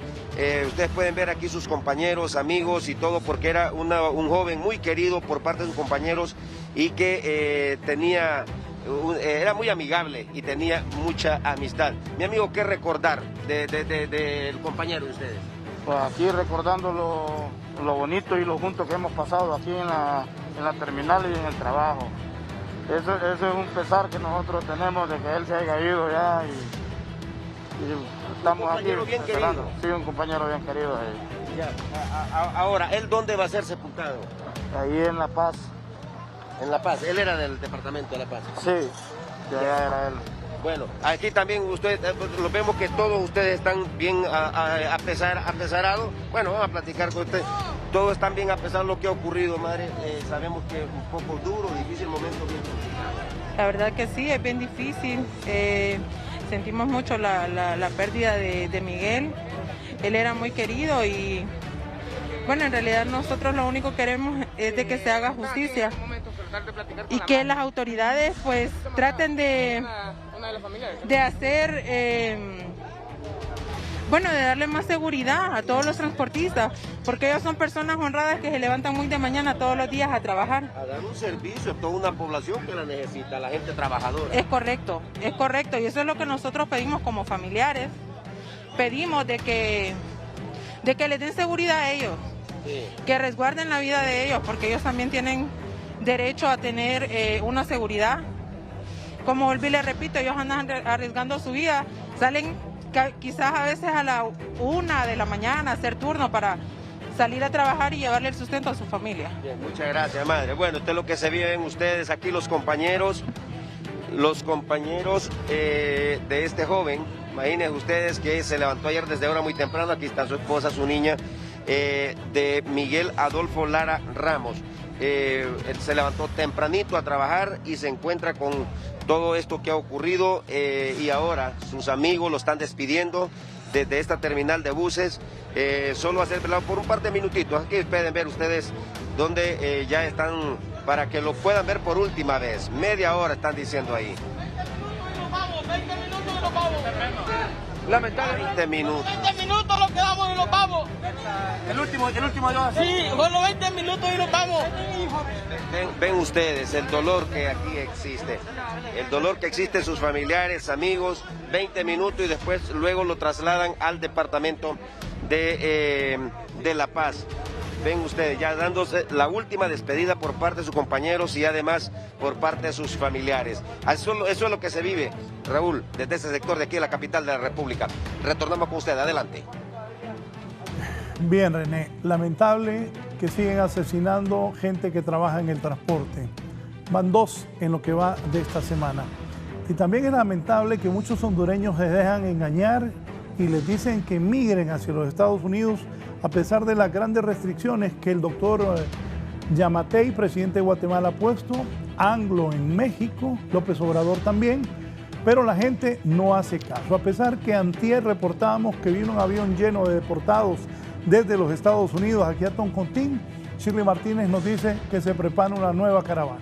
Ustedes pueden ver aquí sus compañeros, amigos y todo, porque era un joven muy querido por parte de sus compañeros y que era muy amigable y tenía mucha amistad. Mi amigo, ¿qué recordar del compañero de ustedes? Pues aquí recordando lo bonito y lo juntos que hemos pasado aquí en la terminal y en el trabajo. Eso es un pesar que nosotros tenemos de que él se haya ido ya y estamos aquí bien esperando. querido. Sí, un compañero bien querido. Ya. Ahora, ¿él dónde va a ser sepultado? Ahí en La Paz. En La Paz, él era del departamento de La Paz. Sí, de allá era él. Bueno, aquí también ustedes, lo vemos que todos ustedes están bien apesarados. Bueno, vamos a platicar con usted. Todos están bien a pesar de lo que ha ocurrido, madre. Sabemos que es un poco duro, difícil momento, bien complicado. La verdad que sí, es bien difícil. Sentimos mucho la pérdida de Miguel. Él era muy querido y, bueno, en realidad nosotros lo único que queremos es de que se haga justicia y que las autoridades pues traten de hacer, de darle más seguridad a todos los transportistas, porque ellos son personas honradas que se levantan muy de mañana todos los días a trabajar. A dar un servicio a toda una población que la necesita, la gente trabajadora. Es correcto, y eso es lo que nosotros pedimos como familiares. Pedimos de que les den seguridad a ellos, sí, que resguarden la vida de ellos, porque ellos también tienen derecho a tener una seguridad. Como volví, le repito, ellos andan arriesgando su vida, salen quizás a veces a la 1 de la mañana a hacer turno para salir a trabajar y llevarle el sustento a su familia. Bien, muchas gracias, madre. Bueno, esto es lo que se viven ustedes aquí, los compañeros de este joven. Imagínense ustedes que se levantó ayer desde hora muy temprano, aquí está su esposa, su niña, de Miguel Adolfo Lara Ramos. Él se levantó tempranito a trabajar y se encuentra con todo esto que ha ocurrido y ahora sus amigos lo están despidiendo desde esta terminal de buses. Solo hacer por un par de minutitos, aquí pueden ver ustedes donde ya están, para que lo puedan ver por última vez. Media hora están diciendo ahí. 20 minutos y nos vamos. Lamentablemente 20 minutos. 20 minutos nos quedamos y nos vamos. El último yo. Sí, con los 20 minutos y nos vamos. Ven ustedes el dolor que aquí existe. El dolor que existe en sus familiares, amigos. 20 minutos y después luego lo trasladan al departamento de La Paz. Ven ustedes, ya dándose la última despedida por parte de sus compañeros y además por parte de sus familiares. Eso es lo que se vive, Raúl, desde ese sector de aquí de la capital de la República. Retornamos con usted, adelante. Bien, René, lamentable que siguen asesinando gente que trabaja en el transporte. Van 2 en lo que va de esta semana. Y también es lamentable que muchos hondureños se dejan engañar y les dicen que migren hacia los Estados Unidos a pesar de las grandes restricciones que el doctor Yamatei, presidente de Guatemala, ha puesto, AMLO en México, López Obrador también, pero la gente no hace caso. A pesar que antier reportábamos que vino un avión lleno de deportados desde los Estados Unidos aquí a Toncontín, Shirley Martínez nos dice que se prepara una nueva caravana.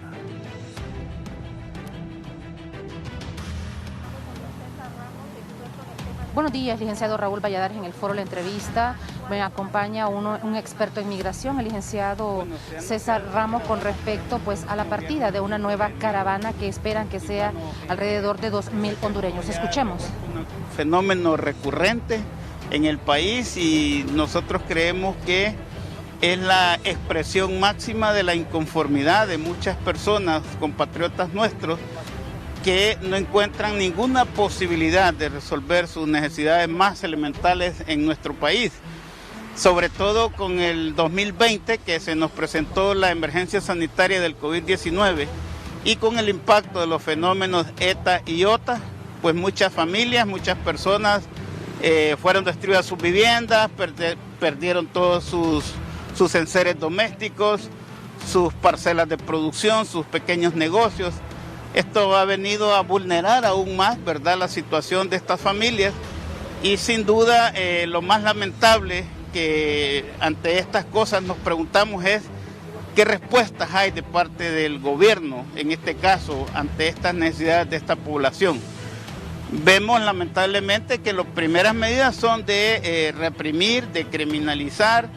Buenos días, licenciado Raúl Valladares, en el foro La Entrevista. Me acompaña un experto en migración, el licenciado César Ramos, con respecto a la partida de una nueva caravana que esperan que sea alrededor de 2.000 hondureños. Escuchemos. Un fenómeno recurrente en el país y nosotros creemos que es la expresión máxima de la inconformidad de muchas personas, compatriotas nuestros, que no encuentran ninguna posibilidad de resolver sus necesidades más elementales en nuestro país. Sobre todo con el 2020, que se nos presentó la emergencia sanitaria del COVID-19 y con el impacto de los fenómenos ETA y IOTA, pues muchas familias, muchas personas fueron destruidas sus viviendas, perdieron todos sus enseres domésticos, sus parcelas de producción, sus pequeños negocios. Esto ha venido a vulnerar aún más, ¿verdad?, la situación de estas familias, y sin duda lo más lamentable que ante estas cosas nos preguntamos es qué respuestas hay de parte del gobierno, en este caso, ante estas necesidades de esta población. Vemos lamentablemente que las primeras medidas son de reprimir, de criminalizar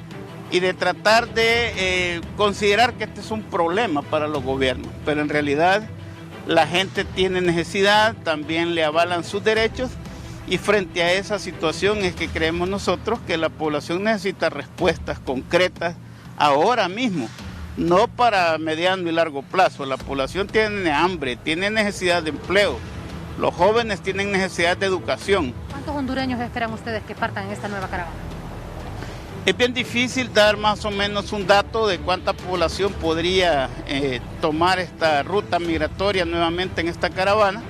y de tratar de considerar que este es un problema para los gobiernos, pero en realidad la gente tiene necesidad, también le avalan sus derechos, y frente a esa situación es que creemos nosotros que la población necesita respuestas concretas ahora mismo, no para mediano y largo plazo. La población tiene hambre, tiene necesidad de empleo, los jóvenes tienen necesidad de educación. ¿Cuántos hondureños esperan ustedes que partan en esta nueva caravana? Es bien difícil dar más o menos un dato de cuánta población podría tomar esta ruta migratoria nuevamente en esta caravana,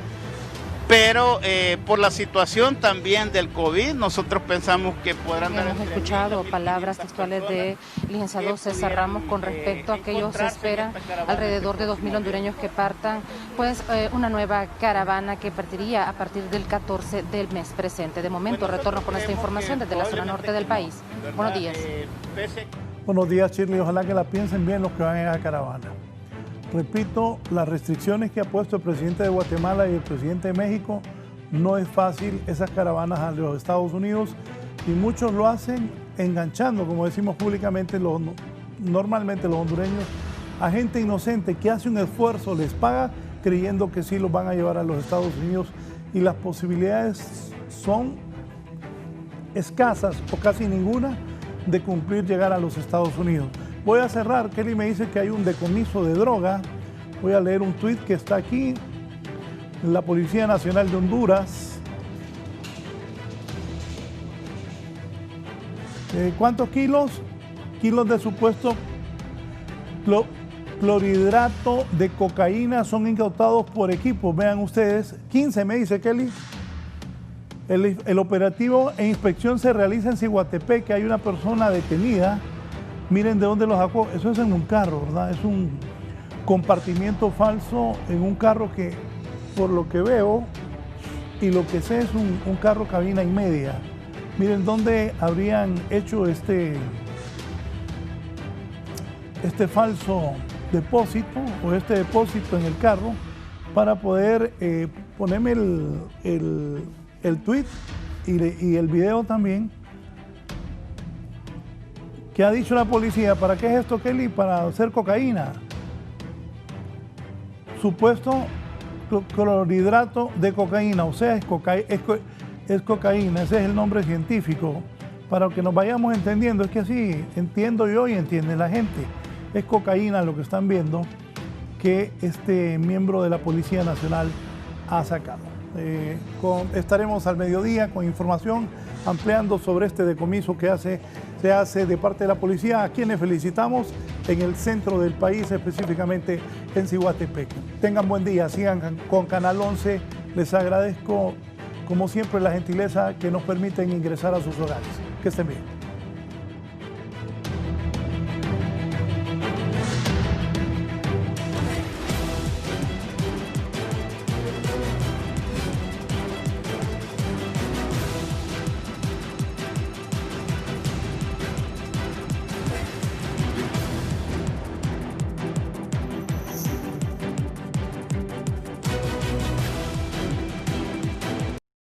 pero por la situación también del COVID, nosotros pensamos que podrán... Hemos escuchado palabras textuales del licenciado César Ramos con respecto a que ellos esperan alrededor de 2.000 hondureños que partan, pues una nueva caravana que partiría a partir del 14 del mes presente. De momento retorno con esta información desde la zona norte del país. Buenos días. Buenos días, Shirley. Ojalá que la piensen bien los que van a la caravana. Repito, las restricciones que ha puesto el presidente de Guatemala y el presidente de México, no es fácil esas caravanas a los Estados Unidos, y muchos lo hacen enganchando, como decimos públicamente, normalmente los hondureños, a gente inocente que hace un esfuerzo, les paga creyendo que sí los van a llevar a los Estados Unidos, y las posibilidades son escasas o casi ninguna de cumplir llegar a los Estados Unidos. Voy a cerrar. Kelly me dice que hay un decomiso de droga. Voy a leer un tuit que está aquí. La Policía Nacional de Honduras. ¿Cuántos kilos? Kilos de supuesto clorhidrato de cocaína son incautados por equipos. Vean ustedes, 15 me dice Kelly. El operativo e inspección se realiza en Ciguatepec, que hay una persona detenida. Miren de dónde lo sacó. Eso es en un carro, ¿verdad? Es un compartimiento falso en un carro que, por lo que veo y lo que sé, es un carro cabina y media. Miren dónde habrían hecho este falso depósito, o este depósito en el carro, para poder ponerme el tweet y el video también. ¿Qué ha dicho la policía? ¿Para qué es esto, Kelly? Para hacer cocaína. Supuesto clorhidrato de cocaína, o sea, es cocaína, ese es el nombre científico. Para que nos vayamos entendiendo, es que así entiendo yo y entiende la gente. Es cocaína lo que están viendo que este miembro de la Policía Nacional ha sacado. Estaremos al mediodía con información ampliando sobre este decomiso que se hace de parte de la policía, a quienes felicitamos en el centro del país, específicamente en Ciguatepec. Tengan buen día, sigan con Canal 11. Les agradezco, como siempre, la gentileza que nos permiten ingresar a sus hogares. Que estén bien.